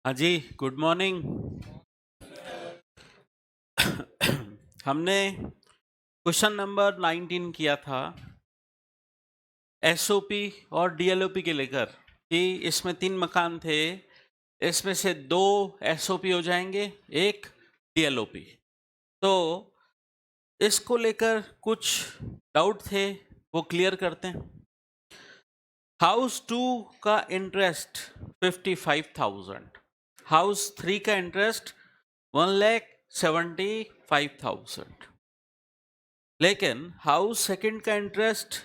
हाँ जी, good morning. हमने question number 19 किया था एसओपी और डीएलओपी के लेकर कि इसमें 3 मकान थे, इसमें से 2 एसओपी हो जाएंगे, 1 डीएलओपी। तो इसको लेकर कुछ डाउट थे, वो क्लियर करते हैं। हाउस 2 का इंटरेस्ट 55,000, हाउस 3 का इंटरेस्ट 1,75,000, लेकिन हाउस सेकंड का इंटरेस्ट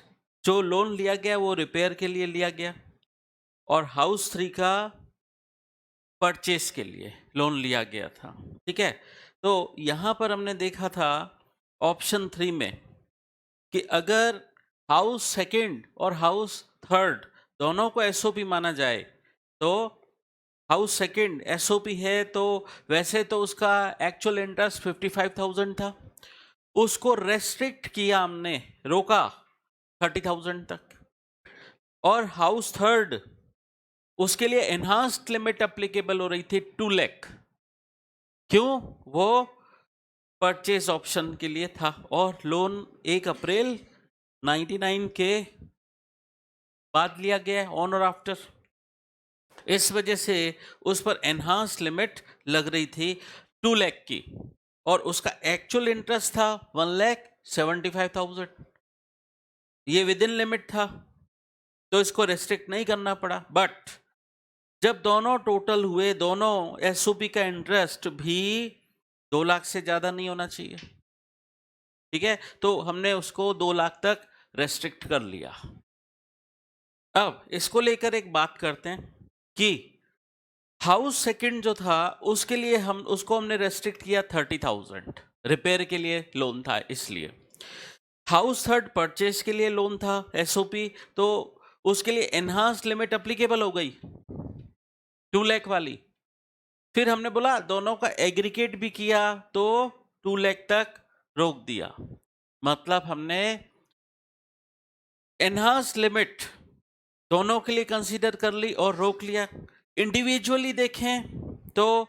जो लोन लिया गया वो रिपेयर के लिए लिया गया और हाउस 3 का परचेस के लिए लोन लिया गया था। ठीक है, तो यहाँ पर हमने देखा था ऑप्शन 3 में कि अगर हाउस सेकंड और हाउस थर्ड दोनों को एसओपी माना जाए तो हाउस सेकंड एसओपी है, तो वैसे तो उसका एक्चुअल इंटरेस्ट 55,000 था, उसको रेस्ट्रिक्ट किया हमने, रोका 30,000 तक। और हाउस थर्ड उसके लिए एनहांस्ड लिमिट एप्लीकेबल हो रही थी 2 लाख। क्यों? वो परचेज ऑप्शन के लिए था और लोन 1 अप्रैल 99 के बाद लिया गया, ऑन और आफ्टर। इस वजह से उस पर एनहांस्ड लिमिट लग रही थी 2 लाख की और उसका एक्चुअल इंटरेस्ट था 1,75,000। ये विद इन लिमिट था, तो इसको रेस्ट्रिक्ट नहीं करना पड़ा। बट जब दोनों टोटल हुए, दोनों एसओपी का इंटरेस्ट भी 2 लाख से ज्यादा नहीं होना चाहिए। ठीक है, तो हमने उसको 2 लाख तक रेस्ट्रिक्ट कर लिया। अब इसको लेकर एक बात करते हैं कि हाउस सेकंड जो था उसके लिए हमने रेस्ट्रिक्ट किया 30,000, रिपेयर के लिए लोन था इसलिए। हाउस थर्ड परचेज के लिए लोन था एसओपी, तो उसके लिए एनहांस्ड लिमिट एप्लीकेबल हो गई 2 लाख वाली। फिर हमने बोला दोनों का एग्रीगेट भी किया तो 2 लाख तक रोक दिया। मतलब हमने एनहांस लिमिट दोनों के लिए कंसीडर कर ली और रोक लिया। इंडिविजुअली देखें तो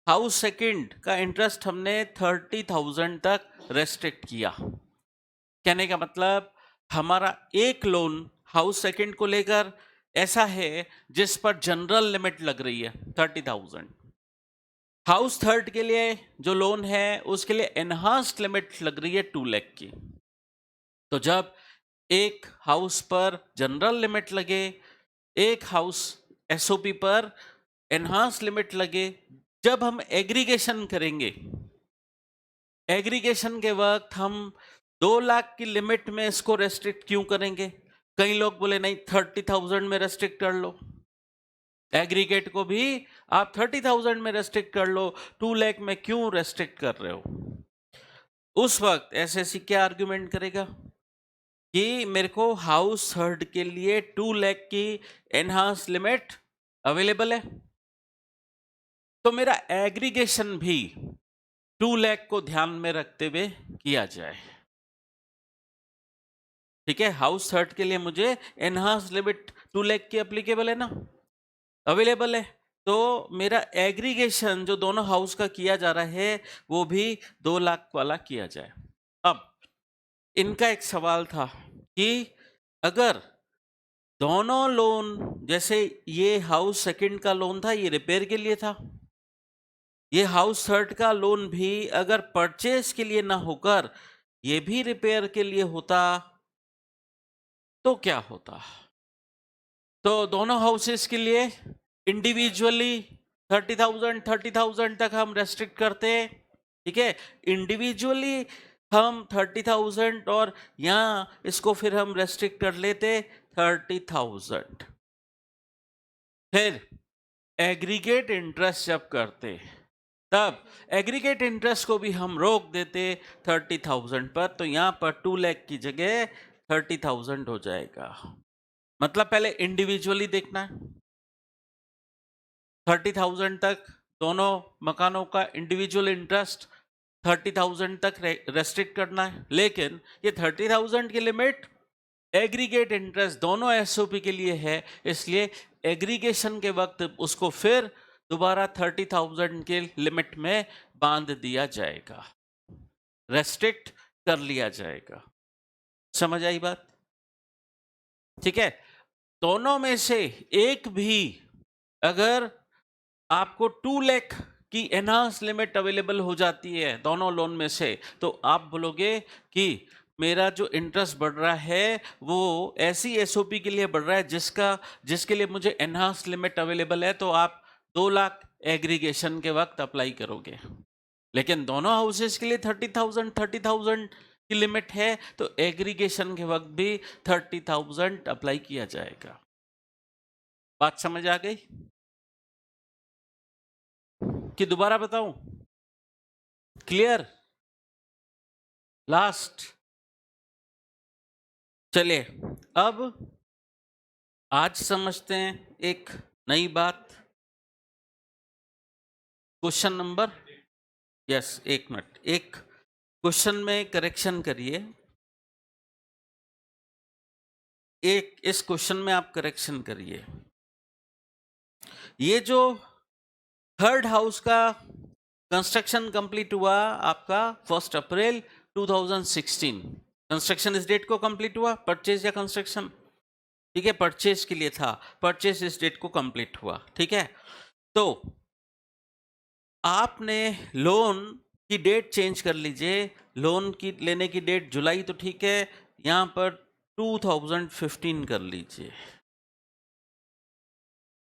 हाउस सेकंड का इंटरेस्ट हमने 30,000 तक रेस्ट्रिक्ट किया। कहने का मतलब हमारा एक लोन हाउस सेकंड को लेकर ऐसा है जिस पर जनरल लिमिट लग रही है 30,000। हाउस थर्ड के लिए जो लोन है उसके लिए एनहांस्ड लिमिट लग रही है 2 लाख की। तो जब एक हाउस पर जनरल लिमिट लगे, एक हाउस एसओपी पर एनहांस लिमिट लगे, जब हम एग्रीगेशन करेंगे, एग्रीगेशन के वक्त हम 2 लाख की लिमिट में इसको रेस्ट्रिक्ट क्यों करेंगे? कई लोग बोले नहीं 30,000 में रेस्ट्रिक्ट कर लो, एग्रीगेट को भी आप 30,000 में रेस्ट्रिक्ट कर लो, 2 लाख में क्यों रेस्ट्रिक्ट कर रहे हो? उस वक्त एसएससी क्या आर्ग्यूमेंट करेगा कि मेरे को हाउस थर्ड के लिए 2 लाख की एनहांस लिमिट अवेलेबल है, तो मेरा एग्रीगेशन भी 2 लाख को ध्यान में रखते हुए किया जाए। ठीक है, हाउस थर्ड के लिए मुझे एनहांस लिमिट 2 लाख की एप्लीकेबल है ना, अवेलेबल है, तो मेरा एग्रीगेशन जो दोनों हाउस का किया जा रहा है वो भी 2 लाख वाला किया जाए। अब इनका एक सवाल था कि अगर दोनों लोन, जैसे ये हाउस सेकंड का लोन था, ये रिपेयर के लिए था, ये हाउस थर्ड का लोन भी अगर परचेज के लिए ना होकर ये भी रिपेयर के लिए होता तो क्या होता? तो दोनों हाउसेस के लिए इंडिविजुअली 30,000 तक हम रेस्ट्रिक्ट करते हैं। ठीक है, इंडिविजुअली हम 30,000 और यहाँ इसको फिर हम रेस्ट्रिक्ट कर लेते 30,000। फिर एग्रीगेट इंटरेस्ट जब करते तब एग्रीगेट इंटरेस्ट को भी हम रोक देते 30,000 पर, तो यहाँ पर 2 लाख की जगह 30,000 हो जाएगा। मतलब पहले इंडिविजुअली देखना है, 30,000 तक दोनों मकानों का इंडिविजुअल इंटरेस्ट 30,000 तक रेस्ट्रिक्ट करना है, लेकिन ये 30,000 की लिमिट एग्रीगेट इंटरेस्ट दोनों एसओपी के लिए है, इसलिए एग्रीगेशन के वक्त उसको फिर दोबारा 30,000 के लिमिट में बांध दिया जाएगा, रेस्ट्रिक्ट कर लिया जाएगा। समझ आई बात? ठीक है, दोनों में से एक भी अगर आपको 2 लाख की एनहांस लिमिट अवेलेबल हो जाती है दोनों लोन में से, तो आप बोलोगे कि मेरा जो इंटरेस्ट बढ़ रहा है वो ऐसी एसओपी के लिए बढ़ रहा है जिसके लिए मुझे एनहांस लिमिट अवेलेबल है, तो आप 2 लाख एग्रीगेशन के वक्त अप्लाई करोगे। लेकिन दोनों हाउसेस के लिए 30,000 की लिमिट है, तो एग्रीगेशन के वक्त भी 30,000 अप्लाई किया जाएगा। बात समझ आ गई कि दोबारा बताऊं? क्लियर? लास्ट? चलिए अब आज समझते हैं एक नई बात। क्वेश्चन नंबर, यस, एक मिनट, एक क्वेश्चन में करेक्शन करिए। एक इस क्वेश्चन में आप करेक्शन करिए। ये जो थर्ड हाउस का कंस्ट्रक्शन कंप्लीट हुआ आपका 1 अप्रैल 2016, कंस्ट्रक्शन इस डेट को कंप्लीट हुआ, परचेज या कंस्ट्रक्शन? ठीक है, परचेज के लिए था, परचेज इस डेट को कंप्लीट हुआ। ठीक है, तो आपने लोन की डेट चेंज कर लीजिए, लोन की लेने की डेट जुलाई, तो ठीक है, यहां पर 2015 कर लीजिए।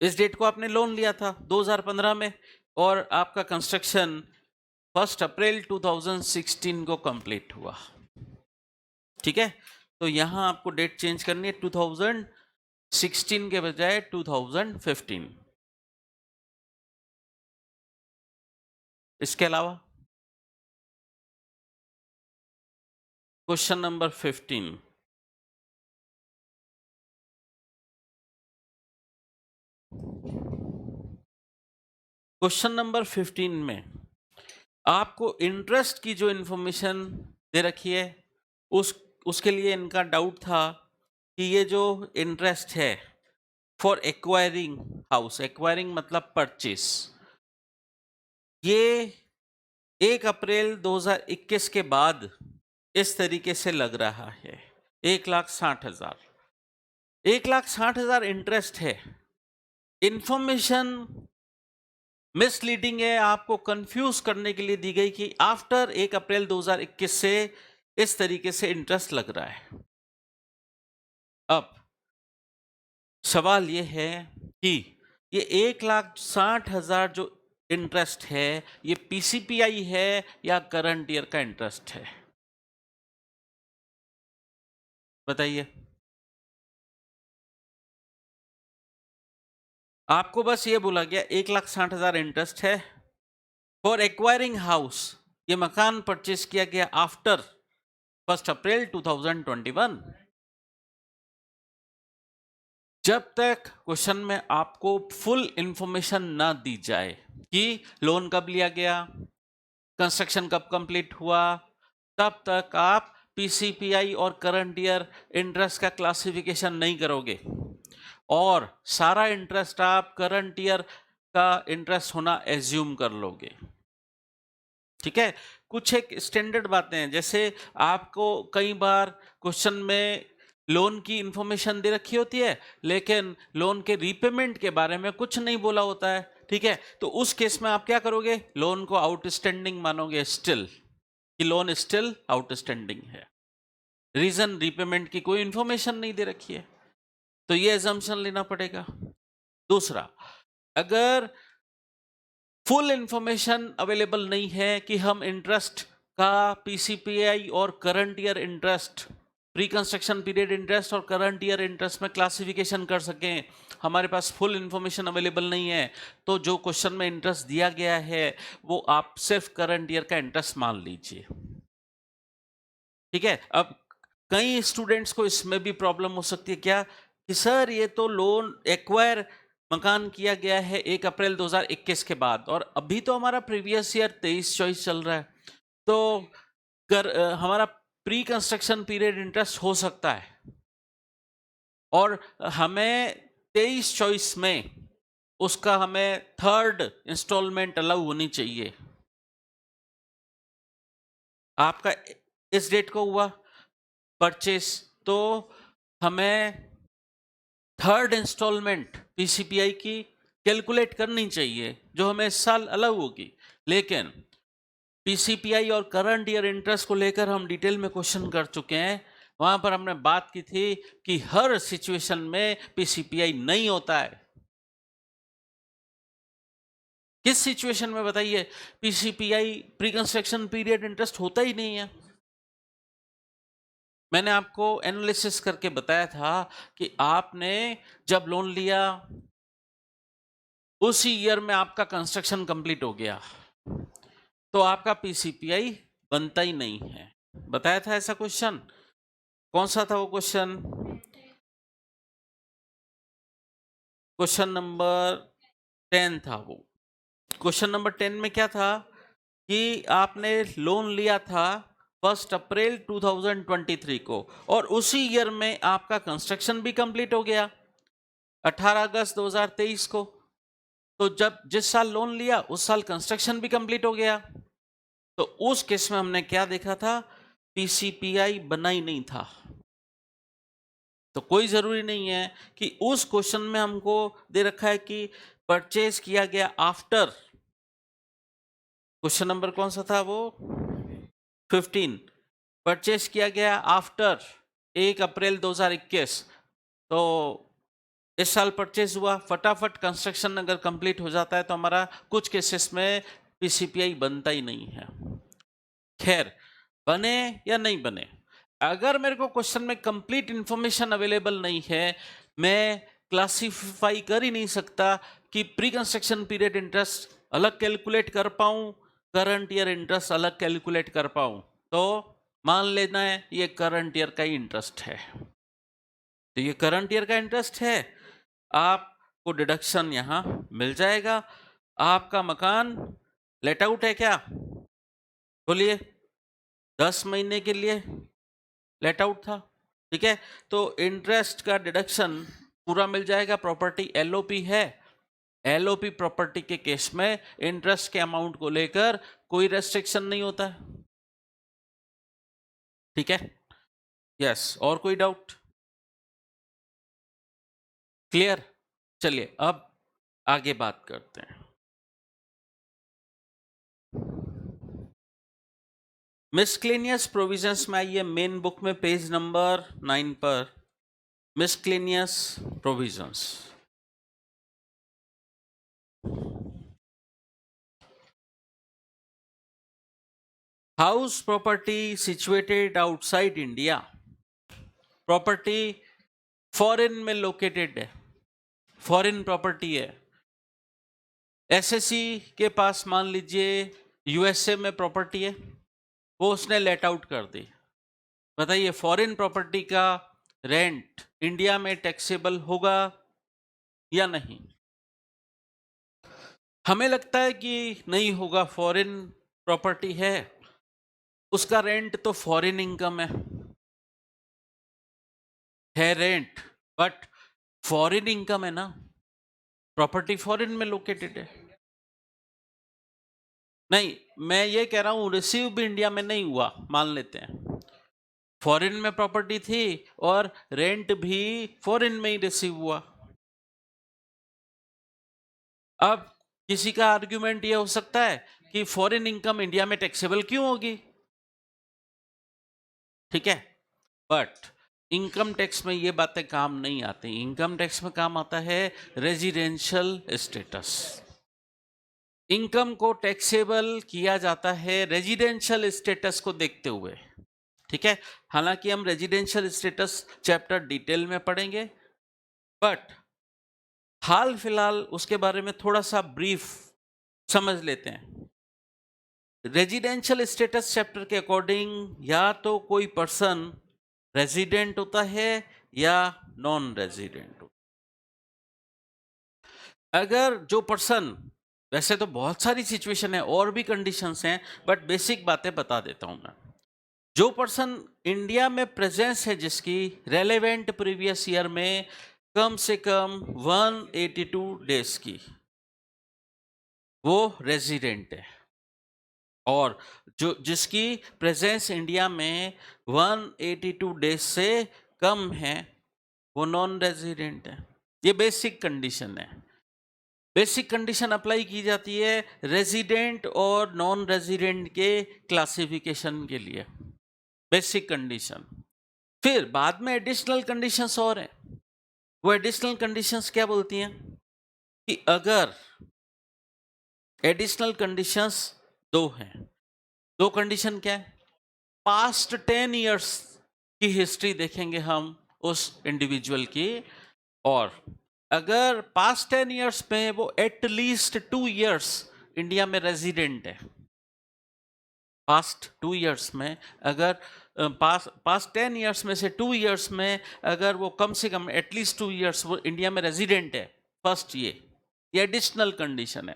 इस डेट को आपने लोन लिया था 2015 में, और आपका कंस्ट्रक्शन 1 अप्रैल 2016 को कंप्लीट हुआ। ठीक है, तो यहां आपको डेट चेंज करनी है, 2016 के बजाय 2015। इसके अलावा क्वेश्चन नंबर 15, क्वेश्चन नंबर 15 में आपको इंटरेस्ट की जो इंफॉर्मेशन दे रखी है उसके लिए इनका डाउट था कि ये जो इंटरेस्ट है फॉर एक्वायरिंग हाउस, एक्वायरिंग मतलब परचेस, ये 1 अप्रैल 2021 के बाद इस तरीके से लग रहा है, 1,60,000, 1,60,000 इंटरेस्ट है। इंफॉर्मेशन मिसलीडिंग है, आपको कंफ्यूज करने के लिए दी गई कि आफ्टर 1 अप्रैल 2021 से इस तरीके से इंटरेस्ट लग रहा है। अब सवाल यह है कि ये 1,60,000 जो इंटरेस्ट है ये पीसीपीआई है या करंट ईयर का इंटरेस्ट है? बताइए। आपको बस ये बोला गया 1,60,000 इंटरेस्ट है फॉर एक्वायरिंग हाउस, ये मकान परचेज किया गया आफ्टर 1 अप्रैल 2021। जब तक क्वेश्चन में आपको फुल इंफॉर्मेशन ना दी जाए कि लोन कब लिया गया, कंस्ट्रक्शन कब कंप्लीट हुआ, तब तक आप पीसीपीआई और करंट ईयर इंटरेस्ट का क्लासिफिकेशन नहीं करोगे, और सारा इंटरेस्ट आप करंट ईयर का इंटरेस्ट होना एज्यूम कर लोगे। ठीक है, कुछ एक स्टैंडर्ड बातें हैं, जैसे आपको कई बार क्वेश्चन में लोन की इंफॉर्मेशन दे रखी होती है लेकिन लोन के रीपेमेंट के बारे में कुछ नहीं बोला होता है। ठीक है, तो उस केस में आप क्या करोगे, लोन को आउटस्टैंडिंग मानोगे स्टिल, कि लोन स्टिल आउटस्टैंडिंग है, रीजन रीपेमेंट की कोई इंफॉर्मेशन नहीं दे रखी है, तो ये एजम्पशन लेना पड़ेगा। दूसरा, अगर फुल इंफॉर्मेशन अवेलेबल नहीं है कि हम इंटरेस्ट का पीसीपीआई और current year interest, pre construction period interest और करंट ईयर इंटरेस्ट में क्लासिफिकेशन कर सकें, हमारे पास फुल इंफॉर्मेशन अवेलेबल नहीं है, तो जो क्वेश्चन में इंटरेस्ट दिया गया है वो आप सिर्फ करंट ईयर का इंटरेस्ट मान लीजिए। ठीक है, अब कई स्टूडेंट्स को इसमें भी प्रॉब्लम हो सकती है, क्या कि सर ये तो लोन एक्वायर मकान किया गया है 1 अप्रैल 2021 के बाद, और अभी तो हमारा प्रीवियस ईयर 23-24 चल रहा है, तो हमारा प्री कंस्ट्रक्शन पीरियड इंटरेस्ट हो सकता है, और हमें 23-24 में उसका हमें थर्ड इंस्टॉलमेंट अलाउ होनी चाहिए। आपका इस डेट को हुआ परचेस, तो हमें थर्ड इंस्टॉलमेंट पीसीपीआई की कैलकुलेट करनी चाहिए जो हमें इस साल अलाउ होगी। लेकिन पीसीपीआई और करंट ईयर इंटरेस्ट को लेकर हम डिटेल में क्वेश्चन कर चुके हैं। वहां पर हमने बात की थी कि हर सिचुएशन में पीसीपीआई नहीं होता है। किस सिचुएशन में बताइए पीसीपीआई प्री कंस्ट्रक्शन पीरियड इंटरेस्ट होता ही नहीं है। मैंने आपको एनालिसिस करके बताया था कि आपने जब लोन लिया उसी ईयर में आपका कंस्ट्रक्शन कंप्लीट हो गया तो आपका पीसीपीआई बनता ही नहीं है। बताया था ऐसा क्वेश्चन। कौन सा था वो क्वेश्चन? क्वेश्चन नंबर 10 था वो। क्वेश्चन नंबर 10 में क्या था कि आपने लोन लिया था 1 अप्रैल 2023 को और उसी ईयर में आपका कंस्ट्रक्शन भी कंप्लीट हो गया 18 अगस्त 2023 को। तो जब जिस साल लोन लिया उस साल कंस्ट्रक्शन भी कंप्लीट हो गया। तो उस केस में हमने क्या देखा था? पीसीपीआई बना ही नहीं था। तो कोई जरूरी नहीं है कि उस क्वेश्चन में हमको दे रखा है कि परचेज किया गया आफ्टर, क्वेश्चन नंबर कौन सा था वो? 15। परचेज किया गया आफ्टर 1 अप्रैल 2021। तो इस साल परचेज हुआ, फटाफट कंस्ट्रक्शन अगर कंप्लीट हो जाता है तो हमारा कुछ केसेस में पीसीपीआई बनता ही नहीं है। खैर, बने या नहीं बने, अगर मेरे को क्वेश्चन में कंप्लीट इंफॉर्मेशन अवेलेबल नहीं है, मैं क्लासिफाई कर ही नहीं सकता कि प्री कंस्ट्रक्शन पीरियड इंटरेस्ट अलग कैलकुलेट कर पाऊं, करंट ईयर इंटरेस्ट अलग कैलकुलेट कर पाऊं। तो मान लेना है ये करंट ईयर का ही इंटरेस्ट है। तो ये करंट ईयर का इंटरेस्ट है, आपको डिडक्शन यहां मिल जाएगा। आपका मकान लेट आउट है क्या? बोलिए। 10 महीने के लिए लेट आउट था, ठीक है। तो इंटरेस्ट का डिडक्शन पूरा मिल जाएगा। प्रॉपर्टी एलओपी है, एलओपी प्रॉपर्टी के केस में इंटरेस्ट के अमाउंट को लेकर कोई रेस्ट्रिक्शन नहीं होता, ठीक है। यस, और कोई डाउट? क्लियर? चलिए अब आगे बात करते हैं। मिसक्लेनियस प्रोविजंस में आइए, मेन बुक में पेज नंबर 9 पर miscellaneous provisions. House property situated outside India, property foreign में लोकेटेड है, फॉरेन प्रॉपर्टी है। एसएससी के पास मान लीजिए यूएसए में प्रॉपर्टी है, वो उसने लेट आउट कर दी। बताइए फॉरेन प्रॉपर्टी का रेंट इंडिया में टैक्सेबल होगा या नहीं? हमें लगता है कि नहीं होगा। फॉरेन प्रॉपर्टी है, उसका रेंट तो फॉरेन इनकम है रेंट, बट फॉरेन इनकम है ना, प्रॉपर्टी फॉरेन में लोकेटेड है। नहीं, मैं ये कह रहा हूं रिसीव भी इंडिया में नहीं हुआ, मान लेते हैं फॉरेन में प्रॉपर्टी थी और रेंट भी फॉरेन में ही रिसीव हुआ। अब किसी का आर्ग्यूमेंट ये हो सकता है कि फॉरेन इनकम इंडिया में टैक्सेबल क्यों होगी, ठीक है। बट इनकम टैक्स में ये बातें काम नहीं आती। इनकम टैक्स में काम आता है रेजिडेंशियल स्टेटस। इनकम को टैक्सेबल किया जाता है रेजिडेंशियल स्टेटस को देखते हुए, ठीक है। हालांकि हम रेजिडेंशियल स्टेटस चैप्टर डिटेल में पढ़ेंगे, बट हाल फिलहाल उसके बारे में थोड़ा सा ब्रीफ समझ लेते हैं। रेजिडेंशियल स्टेटस चैप्टर के अकॉर्डिंग या तो कोई पर्सन रेजिडेंट होता है या नॉन रेजिडेंट होता है। अगर जो पर्सन, वैसे तो बहुत सारी सिचुएशन है और भी कंडीशंस हैं, बट बेसिक बातें बता देता हूं मैं। जो पर्सन इंडिया में प्रेजेंस है जिसकी रेलेवेंट प्रीवियस ईयर में कम से कम 182 डेज की, वो रेजिडेंट है। और जो जिसकी प्रेजेंस इंडिया में 182 डेज से कम है, वो नॉन रेजिडेंट है। ये बेसिक कंडीशन है। बेसिक कंडीशन अप्लाई की जाती है रेजिडेंट और नॉन रेजिडेंट के क्लासिफिकेशन के लिए, बेसिक कंडीशन। फिर बाद में एडिशनल कंडीशंस और हैं। वो एडिशनल कंडीशंस क्या बोलती हैं कि अगर एडिशनल कंडीशंस दो हैं, दो कंडीशन क्या है, पास्ट 10 इयर्स की हिस्ट्री देखेंगे हम उस इंडिविजुअल की, और अगर पास्ट 10 इयर्स में वो एटलीस्ट 2 इयर्स इंडिया में रेजिडेंट है, पास्ट 2 इयर्स में अगर पास्ट 10 इयर्स में से 2 इयर्स में अगर वो कम से कम एटलीस्ट 2 इयर्स वो इंडिया में रेजिडेंट है, फर्स्ट ये एडिशनल कंडीशन है।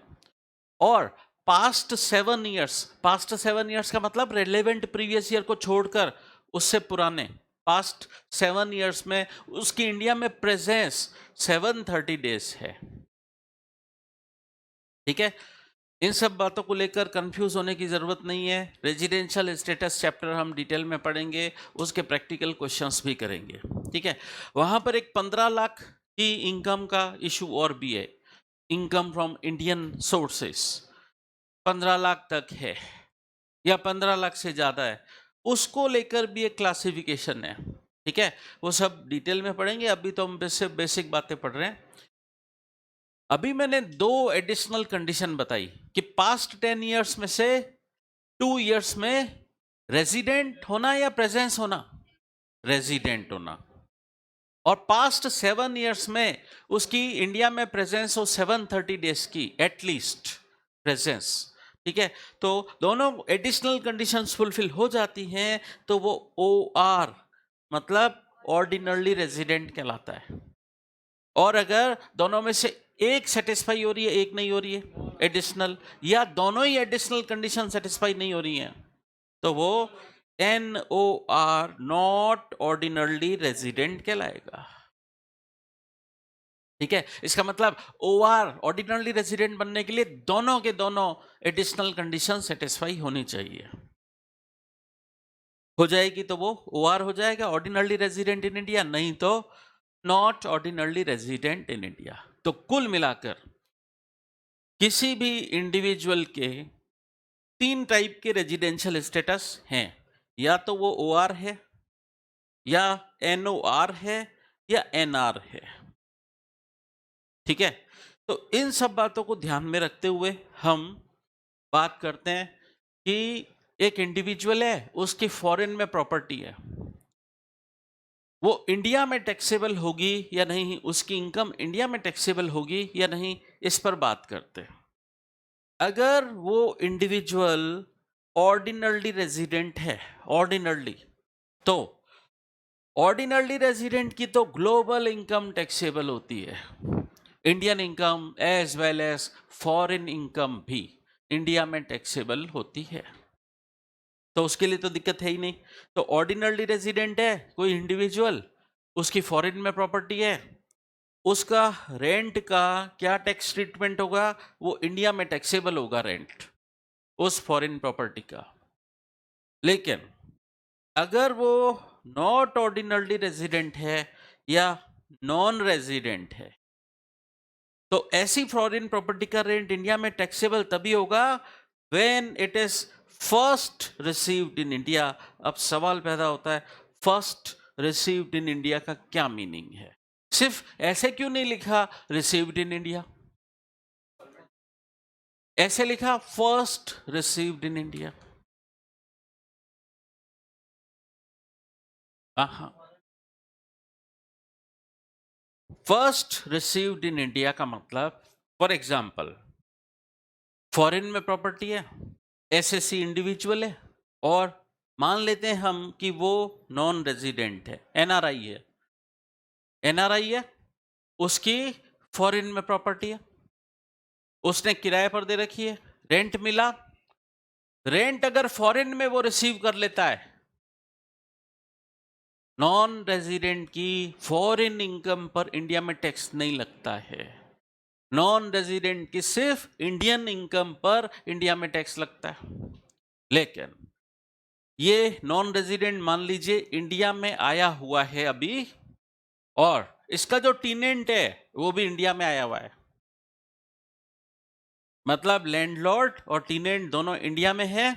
और पास्ट 7 इयर्स, पास्ट 7 इयर्स का मतलब रेलेवेंट प्रीवियस ईयर को छोड़कर उससे पुराने पास्ट 7 इयर्स में उसकी इंडिया में प्रेजेंस 730 डेज है। ठीक है, इन सब बातों को लेकर कंफ्यूज होने की जरूरत नहीं है। रेजिडेंशियल स्टेटस चैप्टर हम डिटेल में पढ़ेंगे, उसके प्रैक्टिकल क्वेश्चंस भी करेंगे। ठीक है, वहां पर एक 15 लाख की इनकम का इशू और भी है, income from Indian sources 15 lakh तक है या 15 लाख से ज्यादा है, उसको लेकर भी एक क्लासिफिकेशन है। ठीक है, वो सब डिटेल में पढ़ेंगे, अभी तो हम बेसिक बातें पढ़ रहे हैं। अभी मैंने दो एडिशनल कंडीशन बताई कि पास्ट 10 इयर्स में से 2 इयर्स में रेजिडेंट होना या प्रेजेंस होना, रेजिडेंट होना, और पास्ट 7 इयर्स में उसकी इंडिया में प्रेजेंस हो 730 डेज की एटलीस्ट प्रेजेंस। ठीक है, तो दोनों एडिशनल कंडीशंस फुलफिल हो जाती हैं तो वो OR मतलब ऑर्डिनरली रेजिडेंट कहलाता है। और अगर दोनों में से एक सेटिस्फाई हो रही है, एक नहीं हो रही है एडिशनल, या दोनों ही एडिशनल कंडीशन सेटिस्फाई नहीं हो रही हैं, तो वो NOR नॉट ऑर्डिनरली रेजिडेंट कहलाएगा। ठीक है, इसका मतलब OR ऑर्डिनरली रेजिडेंट बनने के लिए दोनों के दोनों एडिशनल कंडीशन सेटिस्फाई होनी चाहिए। हो जाएगी तो वो OR हो जाएगा, ऑर्डिनरली रेजिडेंट इन इंडिया, नहीं तो not ordinarily resident in India. तो कुल मिलाकर किसी भी इंडिविजुअल के 3 टाइप के रेजिडेंशियल स्टेटस हैं, या तो वो OR है, या NOR है, या NR है। ठीक है, तो इन सब बातों को ध्यान में रखते हुए हम बात करते हैं कि एक इंडिविजुअल है, उसकी फॉरेन में प्रॉपर्टी है, वो इंडिया में टैक्सेबल होगी या नहीं, उसकी इनकम इंडिया में टैक्सेबल होगी या नहीं, इस पर बात करते हैं। अगर वो इंडिविजुअल ऑर्डिनरली रेजिडेंट है, ऑर्डिनरली, तो ऑर्डिनरली रेजिडेंट की तो ग्लोबल इनकम टैक्सेबल होती है, Indian income as well as foreign income भी इंडिया में टैक्सेबल होती है, तो उसके लिए तो दिक्कत है ही नहीं। तो ऑर्डिनरली रेजिडेंट है कोई इंडिविजुअल, उसकी फॉरेन में प्रॉपर्टी है, उसका रेंट का क्या टैक्स ट्रीटमेंट होगा, वो इंडिया में टैक्सेबल होगा रेंट उस फॉरेन प्रॉपर्टी का। लेकिन अगर वो नॉट ऑर्डिनरली रेजिडेंट है या नॉन रेजिडेंट है, तो ऐसी फॉरेन प्रॉपर्टी का रेंट इंडिया में टैक्सेबल तभी होगा when it is first received in India. अब सवाल पैदा होता है, फर्स्ट रिसीव्ड इन इंडिया का क्या मीनिंग है? सिर्फ ऐसे क्यों नहीं लिखा रिसीव्ड इन इंडिया, ऐसे लिखा first received in India? First received in India का मतलब, फॉर एग्जाम्पल फॉरेन में प्रॉपर्टी है, SSC इंडिविजुअल है, और मान लेते हैं हम कि वो नॉन रेजिडेंट है, NRI है, NRI है, उसकी फॉरेन में प्रॉपर्टी है, उसने किराए पर दे रखी है, रेंट मिला, रेंट अगर फॉरेन में वो रिसीव कर लेता है, नॉन रेजिडेंट की फॉरेन इनकम पर इंडिया में टैक्स नहीं लगता है। नॉन रेजिडेंट की सिर्फ इंडियन इनकम पर इंडिया में टैक्स लगता है। लेकिन ये नॉन रेजिडेंट मान लीजिए इंडिया में आया हुआ है अभी, और इसका जो टीनेंट है वो भी इंडिया में आया हुआ है, मतलब लैंडलॉर्ड और टीनेंट दोनों इंडिया में है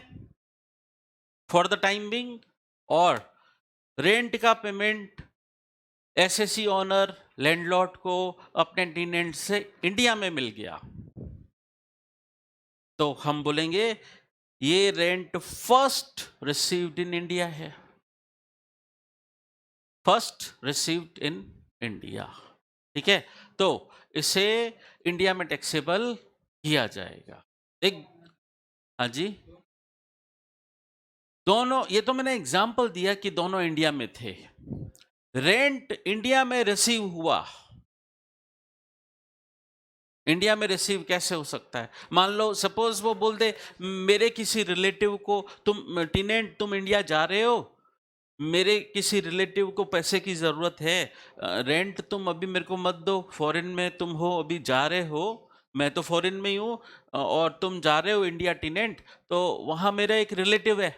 फॉर द टाइम बिंग, और रेंट का पेमेंट एसएससी ओनर लैंडलॉर्ड को अपने टीनेंट से इंडिया में मिल गया, तो हम बोलेंगे ये rent first received in India है, फर्स्ट रिसीव्ड इन इंडिया। ठीक है, तो इसे इंडिया में टैक्सेबल किया जाएगा। एक, हाँ जी, दोनों, ये तो मैंने एग्जाम्पल दिया कि दोनों इंडिया में थे। रेंट इंडिया में रिसीव हुआ, इंडिया में रिसीव कैसे हो सकता है? मान लो सपोज वो बोल दे मेरे किसी रिलेटिव को, तुम टीनेंट तुम इंडिया जा रहे हो, मेरे किसी रिलेटिव को पैसे की ज़रूरत है, रेंट तुम अभी मेरे को मत दो, फॉरेन में तुम हो, अभी जा रहे हो, मैं तो फॉरेन में ही हूँ, और तुम जा रहे हो इंडिया टीनेंट, तो वहाँ मेरा एक रिलेटिव है,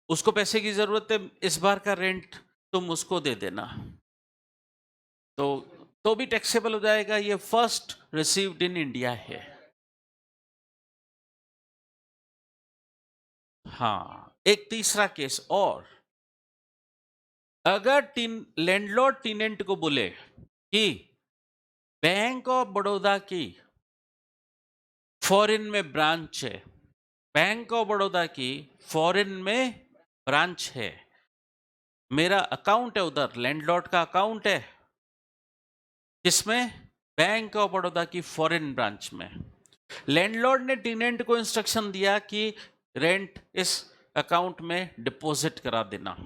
उसको पैसे की ज़रूरत है, इस बार का रेंट तुम उसको दे देना, तो भी टैक्सेबल हो जाएगा, ये फर्स्ट रिसीव्ड इन इंडिया है। हाँ, एक तीसरा केस और, अगर लैंडलॉर्ड टीनेंट को बोले कि बैंक ऑफ बड़ौदा की फॉरेन में ब्रांच है, बैंक ऑफ बड़ौदा की फॉरेन में ब्रांच है, मेरा अकाउंट है उधर, लैंडलॉर्ड का अकाउंट है किसमें? बैंक ऑफ बड़ौदा की फॉरेन ब्रांच में। लैंडलॉर्ड ने टीनेंट को इंस्ट्रक्शन दिया कि रेंट इस अकाउंट में डिपॉजिट करा देना,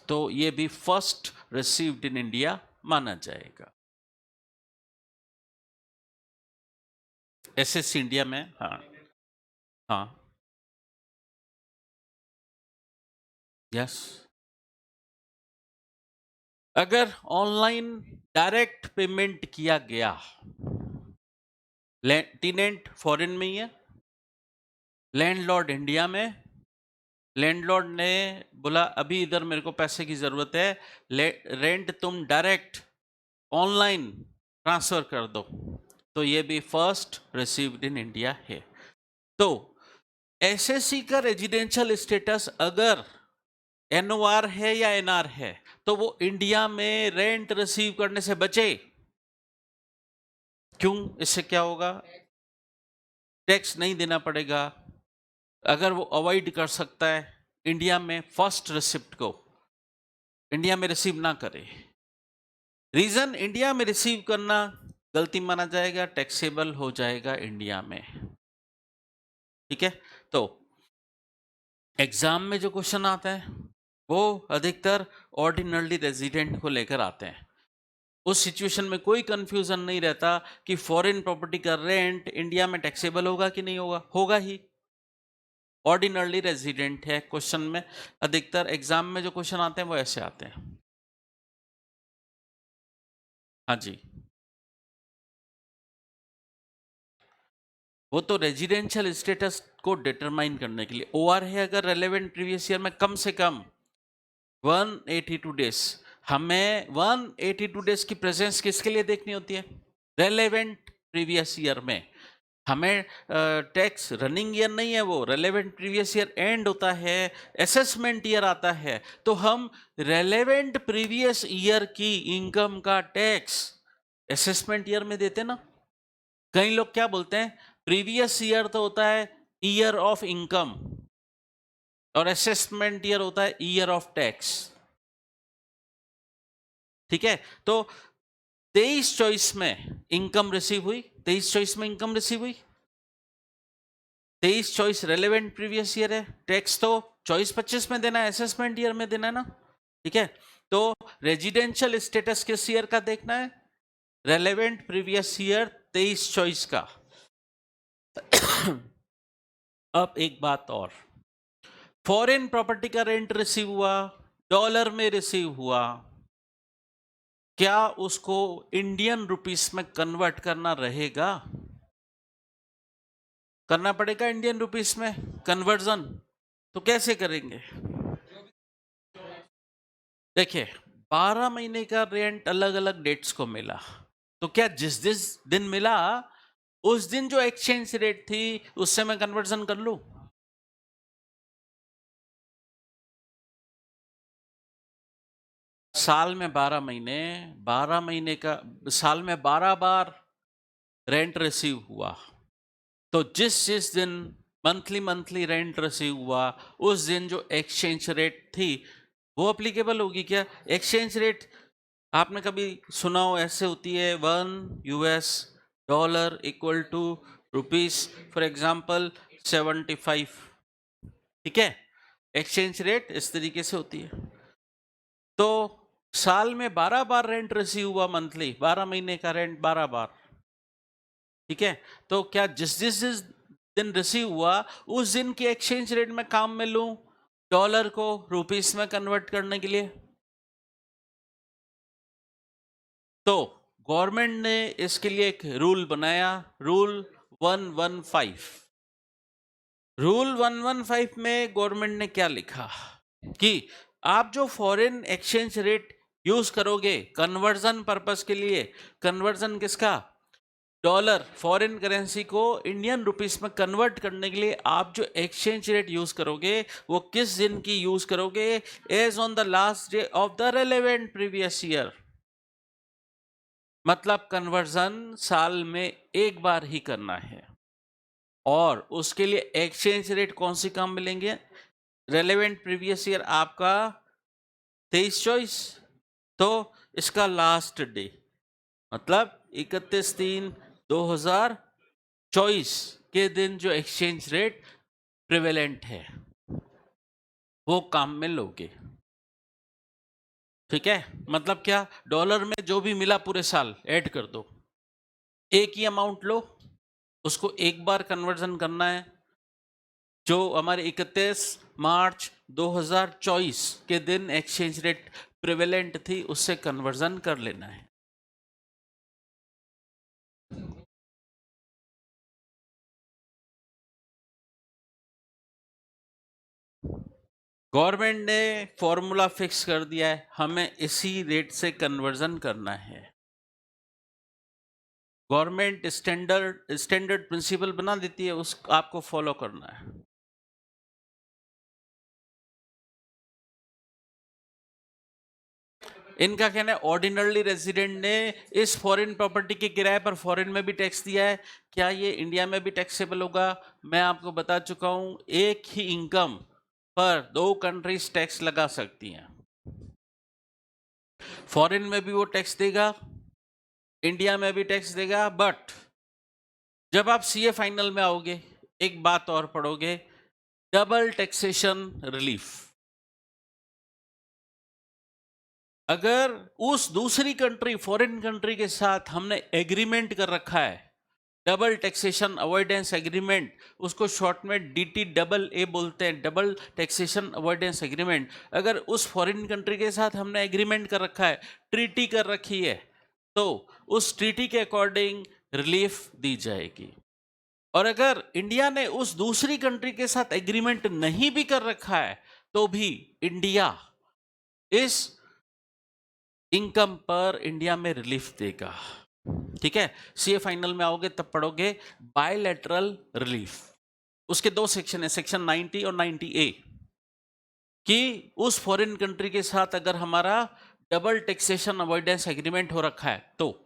तो ये भी फर्स्ट रिसीव्ड इन इंडिया माना जाएगा। एसएस इंडिया में, हाँ हाँ, यस, अगर ऑनलाइन डायरेक्ट पेमेंट किया गया, टीनेंट फॉरेन में ही है, लैंडलॉर्ड इंडिया में, लैंडलॉर्ड ने बोला अभी इधर मेरे को पैसे की जरूरत है, रेंट तुम डायरेक्ट ऑनलाइन ट्रांसफर कर दो, तो ये भी फर्स्ट रिसीव्ड इन इंडिया है। तो एसएससी का रेजिडेंशियल स्टेटस अगर एनओआर है या एनआर है, तो वो इंडिया में रेंट रिसीव करने से बचे। क्यों? इससे क्या होगा? टैक्स नहीं देना पड़ेगा। अगर वो अवॉइड कर सकता है इंडिया में फर्स्ट रिसिप्ट को इंडिया में रिसीव ना करे, रीजन इंडिया में रिसीव करना गलती माना जाएगा, टैक्सेबल हो जाएगा इंडिया में। ठीक है, तो एग्जाम में जो क्वेश्चन आता है वो अधिकतर ऑर्डिनरी रेजिडेंट को लेकर आते हैं। उस सिचुएशन में कोई कंफ्यूजन नहीं रहता कि फॉरेन प्रॉपर्टी का रेंट इंडिया में टैक्सेबल होगा कि नहीं होगा, होगा ही। ऑर्डिनरी रेजिडेंट है क्वेश्चन में, अधिकतर एग्जाम में जो क्वेश्चन आते हैं वो ऐसे आते हैं। हाँ जी, वो तो रेजिडेंशियल स्टेटस को डिटरमाइन करने के लिए ओआर है, अगर रेलेवेंट प्रीवियस ईयर में कम से कम 182 डेज, हमें 182 डेज की प्रेजेंस किसके लिए देखनी होती है? रेलेवेंट प्रीवियस ईयर में। हमें टैक्स रनिंग ईयर नहीं है, वो रेलेवेंट प्रीवियस ईयर एंड होता है, असेसमेंट ईयर आता है, तो हम रेलेवेंट प्रीवियस ईयर की इनकम का टैक्स असेसमेंट ईयर में देते ना। कई लोग क्या बोलते हैं, प्रीवियस ईयर तो होता है ईयर ऑफ इनकम और असेसमेंट ईयर होता है ईयर ऑफ टैक्स। ठीक है, तो 23 चॉइस में इनकम रिसीव हुई, 23 चॉइस में इनकम रिसीव हुई, 23 चॉइस रेलेवेंट प्रीवियस ईयर है, टैक्स तो चॉइस 25 में देना है, असेसमेंट ईयर में देना है ना। ठीक है, तो रेजिडेंशियल स्टेटस किस ईयर का देखना है? रेलेवेंट प्रीवियस ईयर 23 चॉइस का। अब एक बात और, फॉरेन प्रॉपर्टी का रेंट रिसीव हुआ, डॉलर में रिसीव हुआ, क्या उसको इंडियन रुपीस में कन्वर्ट करना रहेगा? करना पड़ेगा इंडियन रुपीस में कन्वर्जन। तो कैसे करेंगे? देखिए, 12 महीने का रेंट अलग अलग डेट्स को मिला, तो क्या जिस जिस दिन मिला उस दिन जो एक्सचेंज रेट थी उससे मैं कन्वर्जन कर लूं? साल में 12 महीने, 12 महीने का साल में 12 बार रेंट रिसीव हुआ, तो जिस जिस दिन मंथली रेंट रिसीव हुआ उस दिन जो एक्सचेंज रेट थी वो अप्लीकेबल होगी क्या? एक्सचेंज रेट आपने कभी सुना हो, ऐसे होती है 1 US dollar equal to rupees for example 75, ठीक है? एक्सचेंज रेट इस तरीके से होती है। तो साल में 12 बार रेंट रिसीव हुआ, मंथली 12 महीने का रेंट 12 बार, ठीक है? तो क्या जिस जिस जिस दिन रिसीव हुआ उस दिन की एक्सचेंज रेट में काम में लूं डॉलर को रुपीस में कन्वर्ट करने के लिए? तो गवर्नमेंट ने इसके लिए एक रूल बनाया, रूल 115। रूल 115 में गवर्नमेंट ने क्या लिखा कि आप जो फॉरेन एक्सचेंज रेट यूज करोगे कन्वर्जन पर्पस के लिए, कन्वर्जन किसका? डॉलर फॉरेन करेंसी को इंडियन रुपीस में कन्वर्ट करने के लिए आप जो एक्सचेंज रेट यूज करोगे वो किस दिन की यूज करोगे? As on the last day of the relevant previous year. मतलब कन्वर्जन साल में एक बार ही करना है, और उसके लिए एक्सचेंज रेट कौन सी काम मिलेंगे? रेलेवेंट प्रीवियस ईयर आपका 23-24, तो इसका लास्ट डे मतलब 31/3/2024 के दिन जो एक्सचेंज रेट प्रिवेलेंट है वो काम में लोगे, ठीक है? मतलब क्या? डॉलर में जो भी मिला पूरे साल ऐड कर दो, एक ही अमाउंट लो, उसको एक बार कन्वर्जन करना है, जो हमारे 31 मार्च 2024 के दिन एक्सचेंज रेट प्रिवेलेंट थी उससे कन्वर्जन कर लेना है। गवर्नमेंट ने फॉर्मूला फिक्स कर दिया है, हमें इसी रेट से कन्वर्जन करना है। गवर्नमेंट स्टैंडर्ड प्रिंसिपल बना देती है, उस आपको फॉलो करना है। इनका कहना है ऑर्डिनरी रेजिडेंट ने इस फॉरेन प्रॉपर्टी के किराए पर फॉरेन में भी टैक्स दिया है, क्या ये इंडिया में भी टैक्सेबल होगा? मैं आपको बता चुका हूं, एक ही इनकम पर 2 कंट्रीज टैक्स लगा सकती हैं। फॉरेन में भी वो टैक्स देगा, इंडिया में भी टैक्स देगा, बट जब आप सीए फाइनल में आओगे एक बात और पढ़ोगे, डबल टैक्सेशन रिलीफ। अगर उस दूसरी कंट्री फॉरेन कंट्री के साथ हमने एग्रीमेंट कर रखा है, डबल टैक्सेशन अवॉइडेंस एग्रीमेंट, उसको शॉर्ट में DTAA बोलते हैं, डबल टैक्सेशन अवॉइडेंस एग्रीमेंट। अगर उस फॉरेन कंट्री के साथ हमने एग्रीमेंट कर रखा है, ट्रीटी कर रखी है, तो उस ट्रीटी के अकॉर्डिंग रिलीफ दी जाएगी। और अगर इंडिया ने उस दूसरी कंट्री के साथ एग्रीमेंट नहीं भी कर रखा है तो भी इंडिया इस इनकम पर इंडिया में रिलीफ देगा, ठीक है? सीए फाइनल में आओगे तब पढ़ोगे बायलैटरल रिलीफ। उसके 2 सेक्शन है, सेक्शन 90 और 90A, कि उस फॉरेन कंट्री के साथ अगर हमारा डबल टैक्सेशन अवॉइडेंस एग्रीमेंट हो रखा है तो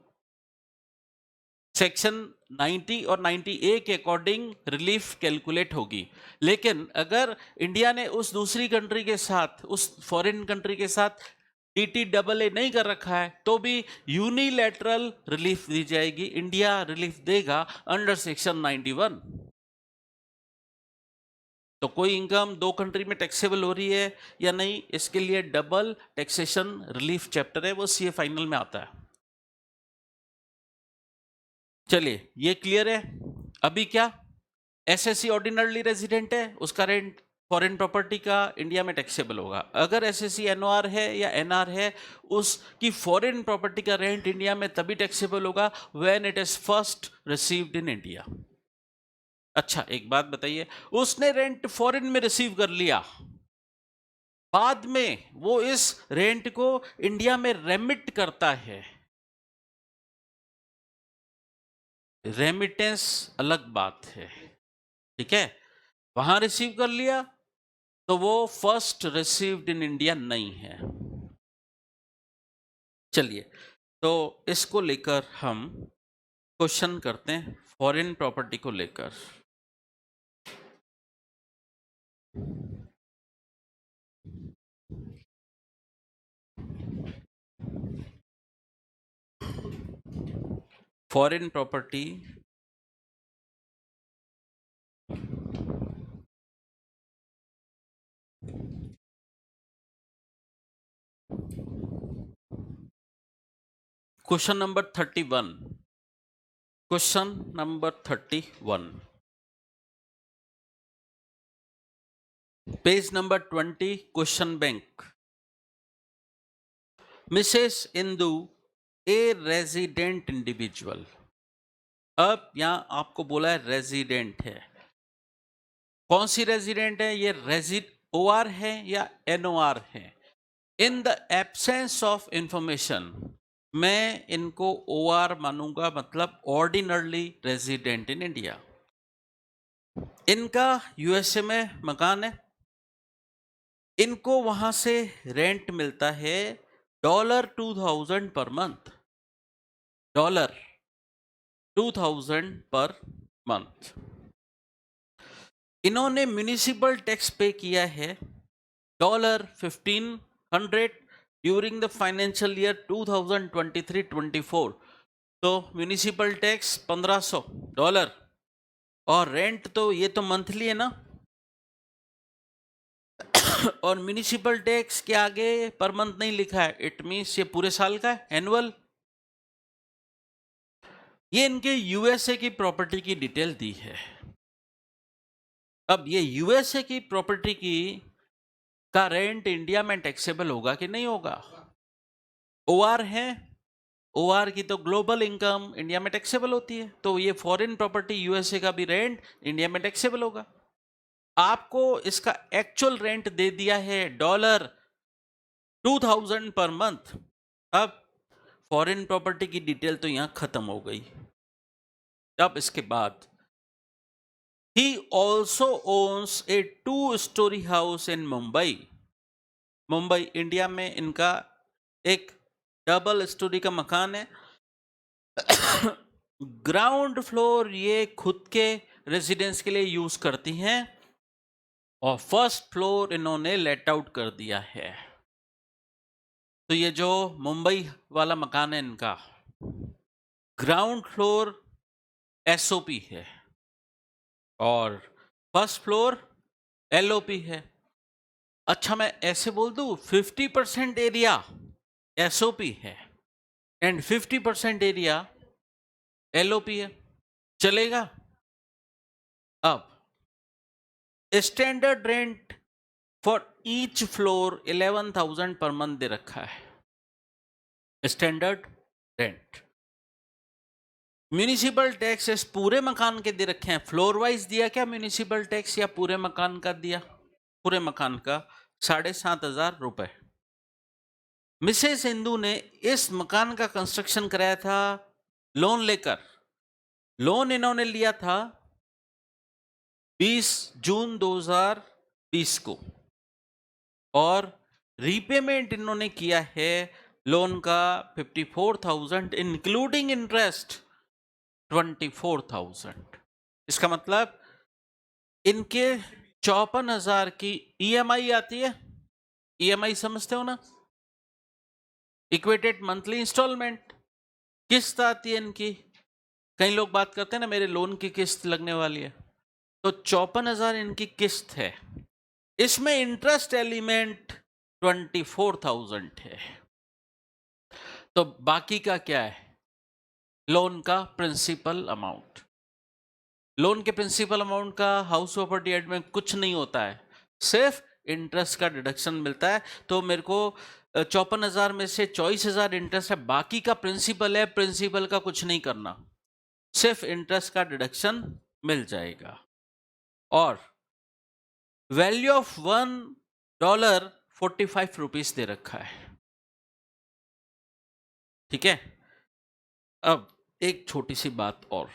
सेक्शन 90 और 90A के अकॉर्डिंग रिलीफ कैलकुलेट होगी। लेकिन अगर इंडिया ने उस दूसरी कंट्री के साथ, उस फॉरेन कंट्री के साथ DTAA नहीं कर रखा है तो भी यूनिलैटरल रिलीफ दी जाएगी, इंडिया रिलीफ देगा अंडर सेक्शन 91। तो कोई इनकम 2 कंट्री में टैक्सेबल हो रही है या नहीं, इसके लिए डबल टैक्सेशन रिलीफ चैप्टर है, वो सीए फाइनल में आता है। चलिए ये क्लियर है। अभी क्या, एसएससी ऑर्डिनरी रेजिडेंट है, उसका रेंट फॉरेन प्रॉपर्टी का इंडिया में टैक्सेबल होगा। अगर एसएससी एनओआर है या एनआर है, उसकी फॉरेन प्रॉपर्टी का रेंट इंडिया में तभी टैक्सेबल होगा when it is first received in India. अच्छा, एक बात बताइए, उसने रेंट फॉरेन में रिसीव कर लिया, बाद में वो इस रेंट को इंडिया में रेमिट करता है, रेमिटेंस अलग बात है, ठीक है, वहां रिसीव कर लिया तो वो फर्स्ट रिसीव्ड इन इंडिया नहीं है। चलिए, तो इसको लेकर हम क्वेश्चन करते हैं फॉरेन प्रॉपर्टी को लेकर। Foreign property question number 31, question number 31, page number 20, question bank. Mrs Indu a resident individual. अब यहां आपको बोला है रेजिडेंट है, कौन सी रेजिडेंट है ये, ओआर है या एनओआर है। In the absence of information मैं इनको ओआर मानूंगा, मतलब ऑर्डिनरली रेजिडेंट इन इंडिया। इनका यूएसए में मकान है, इनको वहां से रेंट मिलता है $2000 पर मंथ, $2000 पर मंथ। इन्होंने म्यूनिसिपल टैक्स पे किया है $1500 ड्यूरिंग द फाइनेंशियल ईयर 2023-24। तो म्यूनिसिपल टैक्स $1500, और रेंट तो ये तो मंथली है ना, और म्यूनिसिपल टैक्स के आगे पर मंथ नहीं लिखा है, इट मीन्स ये पूरे साल का है, एनुअल। ये इनके यूएसए की प्रॉपर्टी की डिटेल दी है। अब ये यूएसए की प्रॉपर्टी की का रेंट इंडिया में टैक्सेबल होगा कि नहीं होगा। ओआर है, ओआर की तो ग्लोबल इनकम इंडिया में टैक्सेबल होती है, तो ये फॉरेन प्रॉपर्टी यूएसए का भी रेंट इंडिया में टैक्सेबल होगा। आपको इसका एक्चुअल रेंट दे दिया है $2000 पर मंथ। अब फॉरेन प्रॉपर्टी की डिटेल तो यहां खत्म हो गई। अब इसके बाद he also owns a 2-story house in Mumbai. Mumbai India में इनका एक डबल स्टोरी का मकान है। ग्राउंड फ्लोर ये खुद के रेजिडेंस के लिए यूज करती हैं, और फर्स्ट फ्लोर इन्होंने लेट आउट कर दिया है। तो ये जो मुंबई वाला मकान है इनका, ग्राउंड फ्लोर एसओपी है और फर्स्ट फ्लोर एलओपी है। अच्छा, मैं ऐसे बोल दूं 50% एरिया एसओपी है एंड 50% एरिया एलओपी है, चलेगा। अब standard rent for each floor 11,000 per month दे रखा है स्टैंडर्ड रेंट। म्यूनिसिपल टैक्स इस पूरे मकान के दे रखे हैं, फ्लोर वाइज दिया क्या म्यूनिसिपल टैक्स, या पूरे मकान का दिया, पूरे मकान का 7,500 रुपए। मिसेस इंदू ने इस मकान का कंस्ट्रक्शन कराया था लोन लेकर। लोन इन्होंने लिया था 20 जून 2020 को, और रीपेमेंट इन्होंने किया है लोन का 54,000 इंक्लूडिंग इंटरेस्ट 24,000। इसका मतलब इनके 54,000 की ईएमआई आती है। ईएमआई समझते हो ना, इक्वेटेड मंथली इंस्टॉलमेंट, किस्त आती है इनकी। कई लोग बात करते हैं ना मेरे लोन की किस्त लगने वाली है, तो 54,000 इनकी किस्त है, इसमें इंटरेस्ट एलिमेंट 24,000 है। तो बाकी का क्या है, लोन का प्रिंसिपल अमाउंट। लोन के प्रिंसिपल अमाउंट का हाउस प्रॉपर्टी एक्ट में कुछ नहीं होता है, सिर्फ इंटरेस्ट का डिडक्शन मिलता है। तो मेरे को 54,000 में से 24,000 इंटरेस्ट है, बाकी का प्रिंसिपल है, प्रिंसिपल का कुछ नहीं करना, सिर्फ इंटरेस्ट का डिडक्शन मिल जाएगा। और वैल्यू ऑफ $1 ₹45 दे रखा है, ठीक है। अब एक छोटी सी बात और,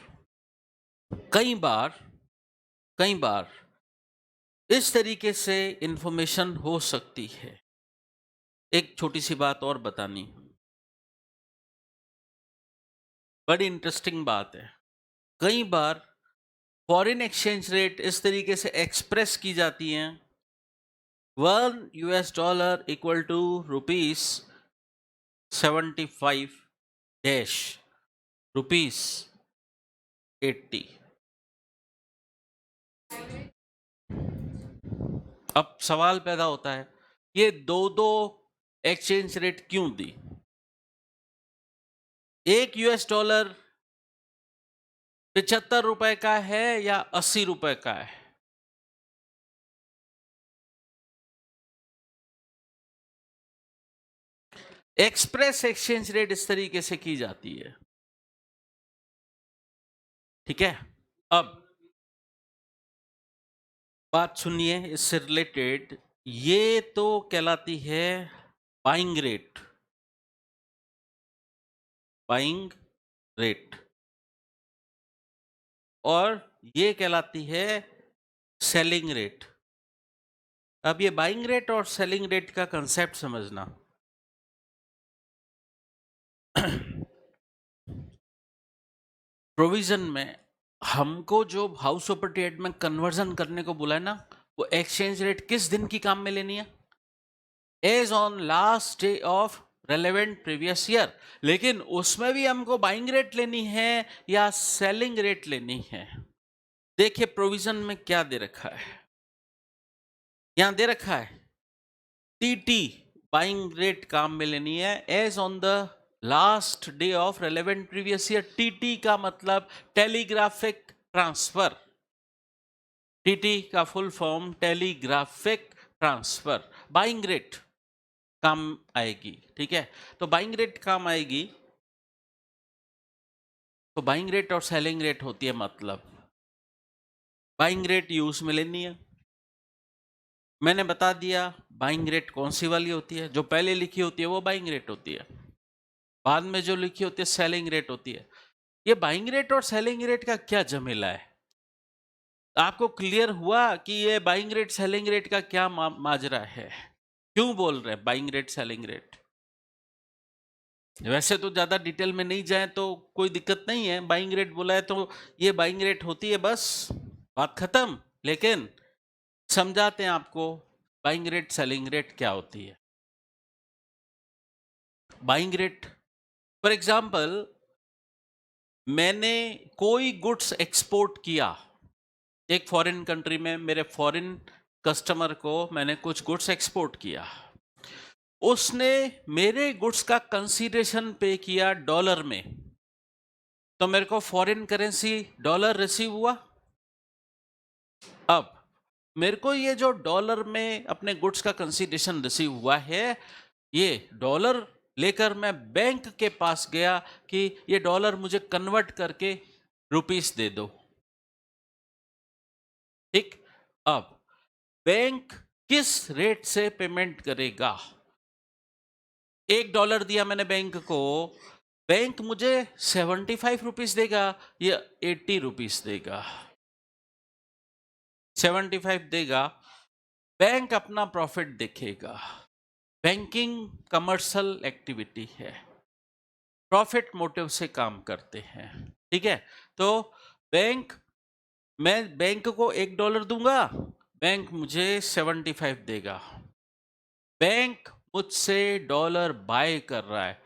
कई बार इस तरीके से इंफॉर्मेशन हो सकती है। एक छोटी सी बात और बतानी, बड़ी इंटरेस्टिंग बात है। कई बार फॉरेन एक्सचेंज रेट इस तरीके से एक्सप्रेस की जाती हैं, $1 इक्वल टू ₹75 डैश ₹80। अब सवाल पैदा होता है, ये दो एक्सचेंज रेट क्यों दी? एक $75 रुपए का है या 80 रुपए का है? एक्सप्रेस एक्सचेंज रेट इस तरीके से की जाती है, ठीक है। अब बात सुनिए इससे रिलेटेड, ये तो कहलाती है बाइंग रेट, बाइंग रेट, और ये कहलाती है सेलिंग रेट। अब ये बाइंग रेट और सेलिंग रेट का कंसेप्ट समझना। प्रोविजन में हमको जो हाउस प्रॉपर्टी एक्ट में कन्वर्जन करने को बोला है ना, वो एक्सचेंज रेट किस दिन की काम में लेनी है? As on last day of relevant previous year. लेकिन उसमें भी हमको बाइंग रेट लेनी है या सेलिंग रेट लेनी है? देखिए प्रोविजन में क्या दे रखा है, यहां दे रखा है टीटी बाइंग रेट काम में लेनी है as on the last day of relevant previous year. TT का मतलब टेलीग्राफिक ट्रांसफर, टीटी का full form telegraphic transfer. Buying rate काम आएगी, ठीक है। तो बाइंग रेट काम आएगी, तो बाइंग रेट और सेलिंग रेट होती है, मतलब बाइंग रेट यूज में लेनी है। मैंने बता दिया बाइंग रेट कौन सी वाली होती है, जो पहले लिखी होती है वो बाइंग रेट होती है, बाद में जो लिखी होती है सेलिंग रेट होती है। ये बाइंग रेट और सेलिंग रेट का क्या झमेला है? आपको क्लियर हुआ कि ये बाइंग रेट सेलिंग रेट का क्या माजरा है? क्यों बोल रहे हैं बाइंग रेट सेलिंग रेट? वैसे तो ज्यादा डिटेल में नहीं जाए तो कोई दिक्कत नहीं है, बाइंग रेट बोला है तो ये बाइंग रेट होती है, बस बात खत्म। लेकिन समझाते हैं आपको बाइंग रेट सेलिंग रेट क्या होती है। बाइंग रेट, फॉर एग्जांपल मैंने कोई गुड्स एक्सपोर्ट किया एक फॉरेन कंट्री में, मेरे फॉरेन कस्टमर को मैंने कुछ गुड्स एक्सपोर्ट किया, उसने मेरे गुड्स का कंसीडरेशन पे किया डॉलर में, तो मेरे को फॉरेन करेंसी डॉलर रिसीव हुआ। अब मेरे को ये जो डॉलर में अपने गुड्स का कंसीडरेशन रिसीव हुआ है, ये डॉलर लेकर मैं बैंक के पास गया कि ये डॉलर मुझे कन्वर्ट करके रुपीस दे दो, ठीक। अब बैंक किस रेट से पेमेंट करेगा? $1 दिया मैंने बैंक को, बैंक मुझे 75 रुपीस देगा या 80 रुपीस देगा? 75 देगा। बैंक अपना प्रॉफिट देखेगा, बैंकिंग कमर्शियल एक्टिविटी है, प्रॉफिट मोटिव से काम करते हैं, ठीक है। तो बैंक, मैं बैंक को $1 दूंगा, बैंक मुझे 75 देगा, बैंक मुझसे डॉलर बाय कर रहा है।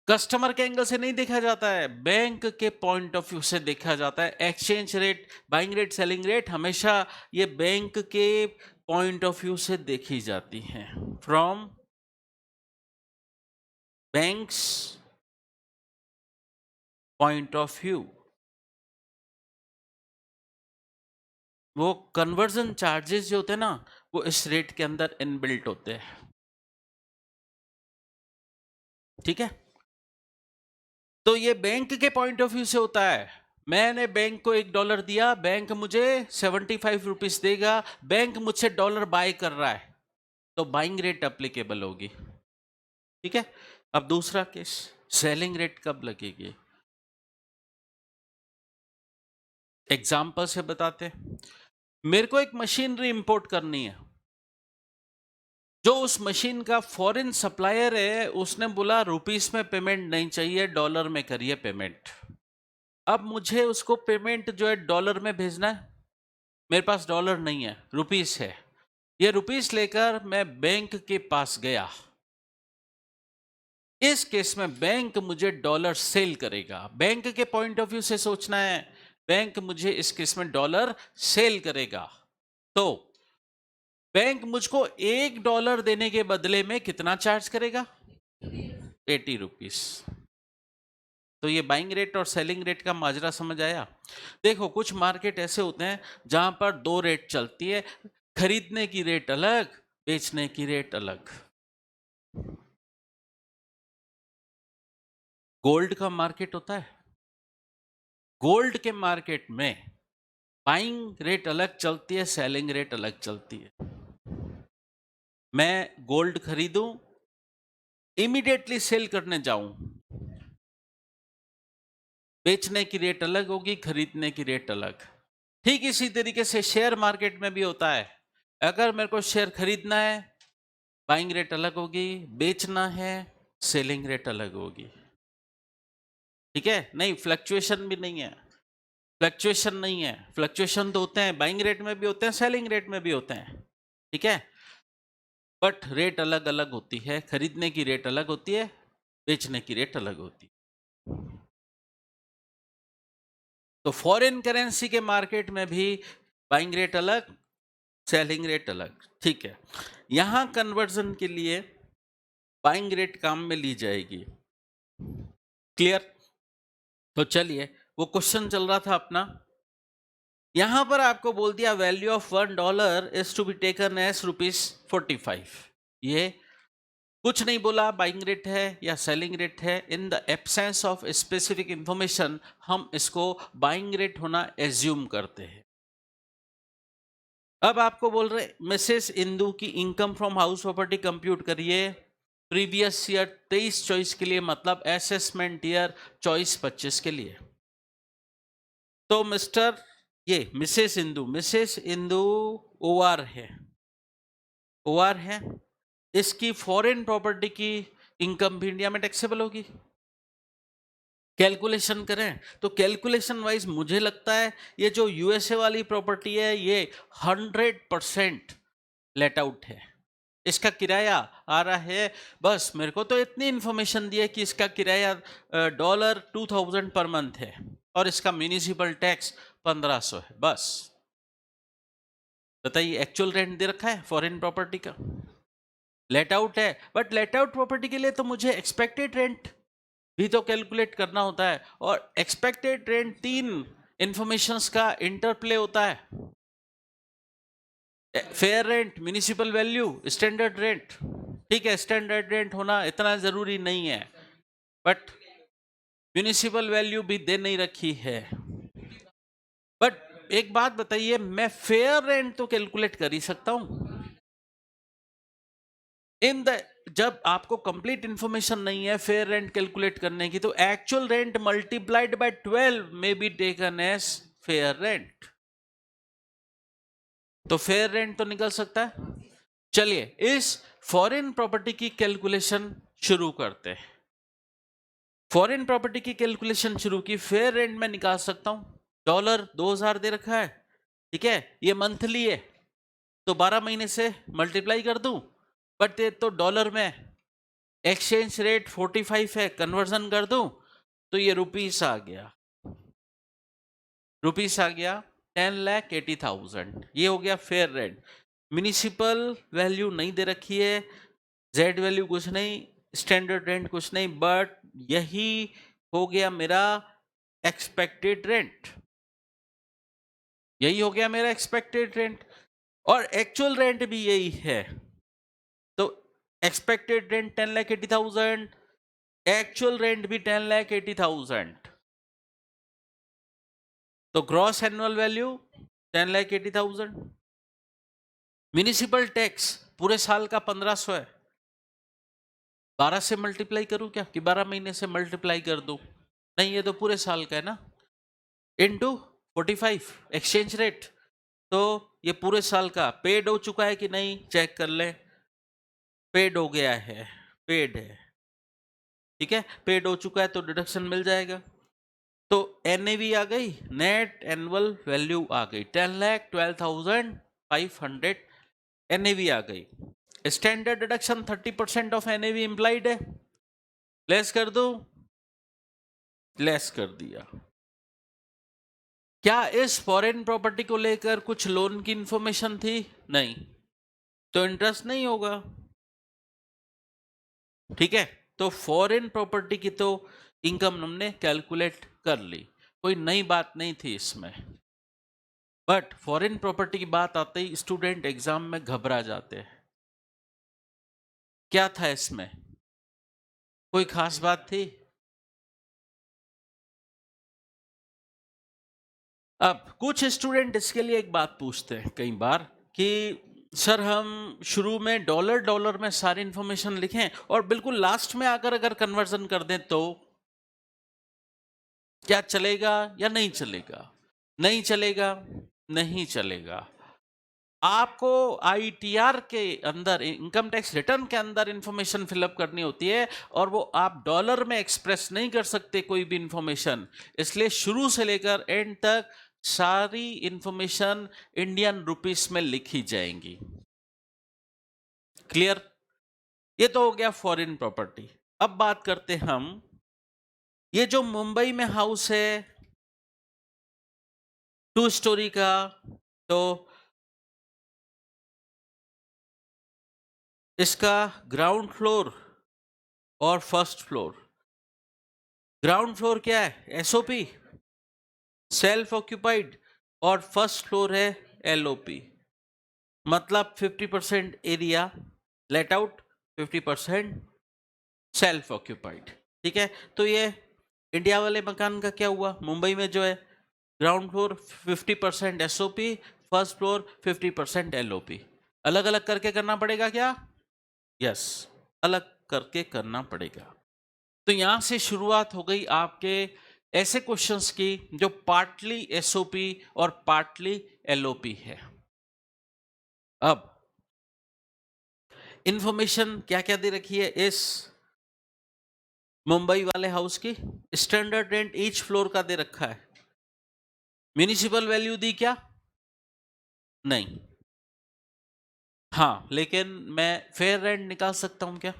कस्टमर के एंगल से नहीं देखा जाता है, बैंक के पॉइंट ऑफ व्यू से देखा जाता है। Exchange rate, buying rate, selling rate हमेशा ये बैंक के पॉइंट ऑफ व्यू से देखी जाती हैं, from banks point of view. वो कन्वर्जन चार्जेस जो होते हैं ना, वो इस रेट के अंदर इनबिल्ट होते हैं। ठीक है, तो ये बैंक के पॉइंट ऑफ व्यू से होता है। मैंने बैंक को $1 दिया, बैंक मुझे 75 रुपीज देगा, बैंक मुझसे डॉलर बाय कर रहा है, तो बाइंग रेट अप्लीकेबल होगी। ठीक है, अब दूसरा केस, सेलिंग रेट कब लगेगी? एग्जाम्पल से बताते हैं। मेरे को एक मशीनरी इंपोर्ट करनी है, जो उस मशीन का फॉरेन सप्लायर है उसने बोला रुपीस में पेमेंट नहीं चाहिए, डॉलर में करिए पेमेंट। अब मुझे उसको पेमेंट जो है डॉलर में भेजना है, मेरे पास डॉलर नहीं है, रुपीस है। ये रुपीस लेकर मैं बैंक के पास गया, इस केस में बैंक मुझे डॉलर सेल करेगा। बैंक के पॉइंट ऑफ व्यू से सोचना है, बैंक मुझे इस केस में डॉलर सेल करेगा, तो बैंक मुझको $1 देने के बदले में कितना चार्ज करेगा? 80 रुपीस। तो ये बाइंग रेट और सेलिंग रेट का माजरा समझ आया। देखो कुछ मार्केट ऐसे होते हैं जहां पर दो रेट चलती है, खरीदने की रेट अलग, बेचने की रेट अलग। गोल्ड का मार्केट होता है, गोल्ड के मार्केट में बाइंग रेट अलग चलती है, सेलिंग रेट अलग चलती है। मैं गोल्ड खरीदूं, इमीडिएटली सेल करने जाऊं, बेचने की रेट अलग होगी, खरीदने की रेट अलग। ठीक इसी तरीके से शेयर मार्केट में भी होता है। अगर मेरे को शेयर खरीदना है, बाइंग रेट अलग होगी, बेचना है, सेलिंग रेट अलग होगी। ठीक है, नहीं फ्लक्चुएशन भी नहीं है, फ्लक्चुएशन नहीं है, फ्लक्चुएशन तो होते हैं, बाइंग रेट में भी होते हैं, सेलिंग रेट में भी होते हैं। ठीक है, बट रेट अलग अलग होती है, खरीदने की रेट अलग होती है, बेचने की रेट अलग होती है। तो फॉरेन करेंसी के मार्केट में भी बाइंग रेट अलग, सेलिंग रेट अलग। ठीक है, यहां कन्वर्जन के लिए बाइंग रेट काम में ली जाएगी। क्लियर? तो चलिए, वो क्वेश्चन चल रहा था अपना, यहां पर आपको बोल दिया value of $1 is to be taken as ₹45। ये कुछ नहीं बोला बाइंग रेट है या सेलिंग रेट है, in the absence of specific information हम इसको बाइंग रेट होना एज्यूम करते हैं। अब आपको बोल रहे मिसेस इंदू की income from house property compute करिए प्रीवियस ईयर 23 चॉइस के लिए, मतलब असेसमेंट ईयर 24-25 के लिए। तो मिस्टर ये मिसेस इंदू ओआर है, ओआर है, इसकी फॉरेन प्रॉपर्टी की इनकम भी इंडिया में टैक्सेबल होगी। कैलकुलेशन करें तो कैलकुलेशन वाइज मुझे लगता है ये जो यूएसए वाली प्रॉपर्टी है ये 100% लेट आउट है। इसका किराया आ रहा है, बस मेरे को तो इतनी इंफॉर्मेशन दी है कि इसका किराया $2000 पर मंथ है और इसका म्यूनिसिपल टैक्स 1500 है, बस। बताइए एक्चुअल रेंट दे रखा है फॉरेन प्रॉपर्टी का, लेट आउट है, बट लेट आउट प्रॉपर्टी के लिए तो मुझे एक्सपेक्टेड रेंट भी तो कैलकुलेट करना होता है, और एक्सपेक्टेड रेंट 3 इंफॉर्मेशंस का इंटरप्ले होता है, fair rent, municipal value, standard rent. ठीक है, स्टैंडर्ड रेंट होना इतना जरूरी नहीं है, बट म्यूनिसिपल वैल्यू भी दे नहीं रखी है। बट एक बात बताइए, मैं फेयर रेंट तो कैलकुलेट कर ही सकता हूं इन द, जब आपको कंप्लीट इंफॉर्मेशन नहीं है फेयर रेंट कैलकुलेट करने की, तो actual rent multiplied by 12 may be taken as fair rent, तो फेयर रेंट तो निकल सकता है। चलिए इस फॉरेन प्रॉपर्टी की कैलकुलेशन शुरू करते हैं। फॉरेन प्रॉपर्टी की कैलकुलेशन शुरू की, फेयर रेंट में निकाल सकता हूं, $2000 दे रखा है, ठीक है, ये मंथली है तो 12 महीने से मल्टीप्लाई कर दूं, बट ये तो डॉलर में, एक्सचेंज रेट 45 है, कन्वर्जन कर दूं तो ये रुपीस आ गया, रुपीस आ गया 10,80,000, ये हो गया फेयर रेंट। म्यूनिसिपल वैल्यू नहीं दे रखी है, जेड वैल्यू कुछ नहीं, स्टैंडर्ड रेंट कुछ नहीं, बट यही हो गया मेरा एक्सपेक्टेड रेंट, यही हो गया मेरा एक्सपेक्टेड रेंट। और एक्चुअल रेंट भी यही है। तो एक्सपेक्टेड रेंट 10,80,000, एक्चुअल रेंट भी 10,80,000, तो gross annual value 10,80,000। Municipal tax पूरे साल का 1,500 है, 12 से मल्टीप्लाई करूं क्या कि 12 महीने से मल्टीप्लाई कर दूं? नहीं, ये तो पूरे साल का है ना, इनटू 45 एक्सचेंज रेट। तो ये पूरे साल का पेड हो चुका है कि नहीं, चेक कर ले। पेड हो गया है, पेड है, ठीक है, पेड हो चुका है तो डिडक्शन मिल जाएगा। तो एनएवी आ गई, नेट एनुअल वैल्यू आ गई 10,12,500 एनएवी आ गई। Standard deduction 30% of NAV implied है, लेस कर दो, लेस कर दिया। क्या इस फॉरेन प्रॉपर्टी को लेकर कुछ लोन की इंफॉर्मेशन थी? नहीं, तो इंटरेस्ट नहीं होगा, ठीक है। तो फॉरेन प्रॉपर्टी की तो इनकम हमने कैलकुलेट कर ली, कोई नई बात नहीं थी इसमें। बट फॉरेन प्रॉपर्टी की बात आते ही स्टूडेंट एग्जाम में घबरा जाते हैं। क्या था इसमें, कोई खास बात थी? अब कुछ स्टूडेंट इसके लिए एक बात पूछते हैं कई बार कि सर हम शुरू में डॉलर डॉलर में सारी इंफॉर्मेशन लिखें और बिल्कुल लास्ट में आकर अगर कन्वर्जन कर दें तो क्या चलेगा या नहीं चलेगा? नहीं चलेगा, नहीं चलेगा। आपको आईटीआर के अंदर, इनकम टैक्स रिटर्न के अंदर इंफॉर्मेशन फिलअप करनी होती है और वो आप डॉलर में एक्सप्रेस नहीं कर सकते कोई भी इंफॉर्मेशन, इसलिए शुरू से लेकर एंड तक सारी इंफॉर्मेशन इंडियन रुपीस में लिखी जाएंगी। क्लियर? ये तो हो गया फॉरेन प्रॉपर्टी। अब बात करते हम, ये जो मुंबई में हाउस है 2 स्टोरी का, तो इसका ग्राउंड फ्लोर और फर्स्ट फ्लोर, ग्राउंड फ्लोर क्या है? एसओपी, सेल्फ ऑक्यूपाइड, और फर्स्ट फ्लोर है एलओपी। मतलब 50% area let out, 50% self occupied, ठीक है। तो ये इंडिया वाले मकान का क्या हुआ? मुंबई में जो है ground floor 50% SOP, first floor 50% LOP. अलग अलग करके करना पड़ेगा क्या? यस, अलग करके करना पड़ेगा। तो यहां से शुरुआत हो गई आपके ऐसे क्वेश्चंस की जो पार्टली एसओपी और पार्टली एलओपी है। अब इंफॉर्मेशन क्या क्या दे रखी है इस मुंबई वाले हाउस की? स्टैंडर्ड रेंट ईच फ्लोर का दे रखा है। म्यूनिसिपल वैल्यू दी क्या? नहीं। हाँ, लेकिन मैं फेयर रेंट निकाल सकता हूं क्या?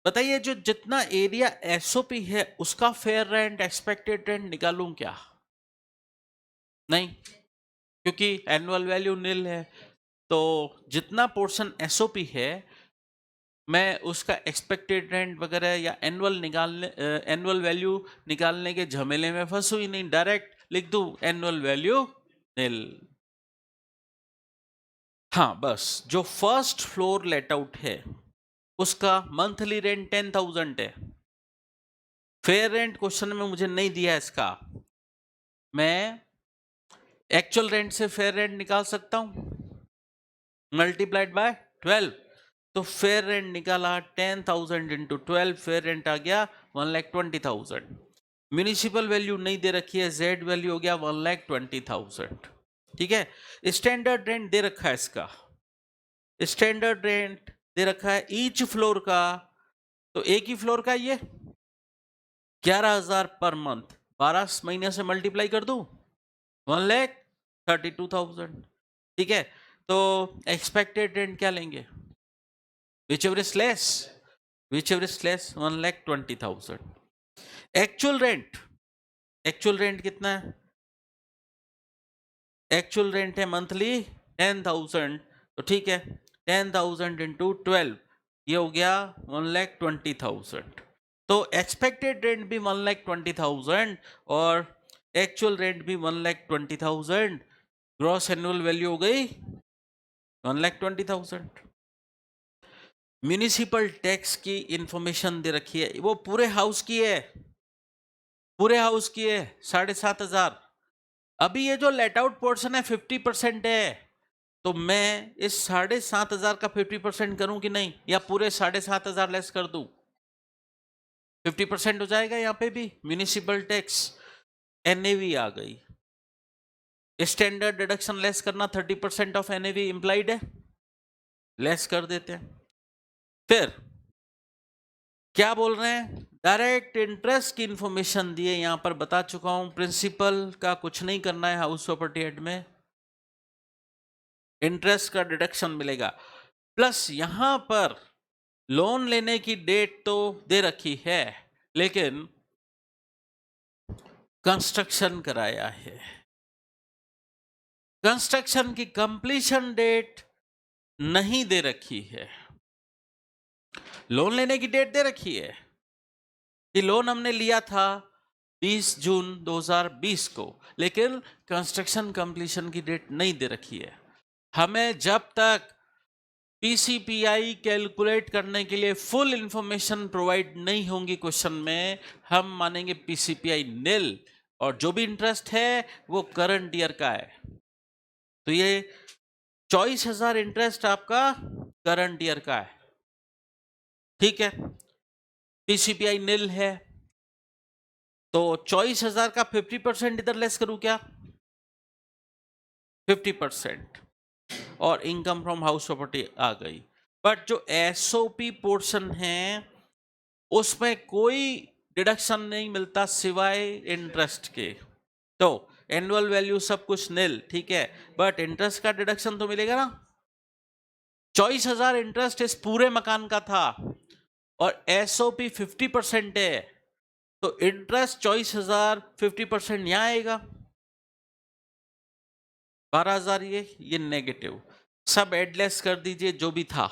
बताइए, जो जितना एरिया एसओपी है उसका फेयर रेंट, एक्सपेक्टेड रेंट निकालूं क्या? नहीं, क्योंकि एनुअल वैल्यू नील है। तो जितना पोर्शन एसओपी है मैं उसका एक्सपेक्टेड रेंट वगैरह या एनुअल वैल्यू निकालने के झमेले में फंसू ही नहीं, डायरेक्ट लिख दूं एनुअल वैल्यू नील। हाँ, बस जो फर्स्ट फ्लोर लेट आउट है उसका मंथली रेंट 10,000 है। फेयर रेंट क्वेश्चन में मुझे नहीं दिया इसका, मैं एक्चुअल रेंट से फेयर रेंट निकाल सकता हूं मल्टीप्लाइड बाय 12। तो फेयर रेंट निकाला 10,000 इंटू 12, फेयर रेंट आ गया 1,20,000। म्यूनिसिपल वैल्यू नहीं दे रखी है, जेड वैल्यू हो गया 1,20,000, ठीक है। स्टैंडर्ड रेंट दे रखा है इसका, स्टैंडर्ड रेंट दे रखा है ईच फ्लोर का, तो एक ही फ्लोर का ये 11,000 पर मंथ, 12 महीने से मल्टीप्लाई कर दूं 1,32,000, ठीक है। तो एक्सपेक्टेड रेंट क्या लेंगे? whichever is less, whichever is less 1,20,000। Actual rent कितना है? एक्चुअल रेंट है मंथली 10,000, तो ठीक है 10,000 इंटू 12, ये हो गया 1,20,000। तो एक्सपेक्टेड रेंट भी 1,20,000 और एक्चुअल रेंट भी 1,20,000, ग्रॉस एनुअल वैल्यू हो गई 1,20,000। म्यूनिसिपल टैक्स की इंफॉर्मेशन दे रखी है, वो पूरे हाउस की है, पूरे हाउस की है 7,500। अभी ये जो लेट आउट पोर्शन है 50% है, तो मैं इस 7,500 का 50% करूं कि नहीं, या पूरे 7,500 लेस कर दूं? 50% हो जाएगा यहाँ पे भी। म्यूनिसिपल टैक्स एनएवी आ गई, स्टैंडर्ड डिडक्शन लेस करना 30% ऑफ एनएवी इंप्लाइड है, लेस कर देते हैं। फिर क्या बोल रहे हैं, डायरेक्ट इंटरेस्ट की इंफॉर्मेशन दिए, यहां पर बता चुका हूं, प्रिंसिपल का कुछ नहीं करना है हाउस प्रॉपर्टी एक्ट में, इंटरेस्ट का डिडक्शन मिलेगा। प्लस यहां पर लोन लेने की डेट तो दे रखी है, लेकिन कंस्ट्रक्शन कराया है, कंस्ट्रक्शन की कंप्लीशन डेट नहीं दे रखी है। लोन लेने की डेट दे रखी है कि लोन हमने लिया था 20 जून 2020 को, लेकिन कंस्ट्रक्शन कंप्लीशन की डेट नहीं दे रखी है। हमें जब तक पीसीपीआई कैलकुलेट करने के लिए फुल इंफॉर्मेशन प्रोवाइड नहीं होंगी क्वेश्चन में, हम मानेंगे पीसीपीआई नील, और जो भी इंटरेस्ट है वो करंट ईयर का है। तो ये 24,000 इंटरेस्ट आपका करंट ईयर का है, ठीक है, पीसीपीआई नील है, तो 24,000 का 50% इधर लेस करूं क्या, 50%, और इनकम फ्रॉम हाउस प्रॉपर्टी आ गई। बट जो एसओपी पोर्शन है उसमें कोई डिडक्शन नहीं मिलता सिवाय इंटरेस्ट के, तो एनुअल वैल्यू सब कुछ नील, ठीक है, बट इंटरेस्ट का डिडक्शन तो मिलेगा ना। 24,000 इंटरेस्ट इस पूरे मकान का था और एसओपी 50% है, तो इंटरेस्ट 24,000 50% यहां आएगा 12,000, ये नेगेटिव, सब एडलेस कर दीजिए जो भी था,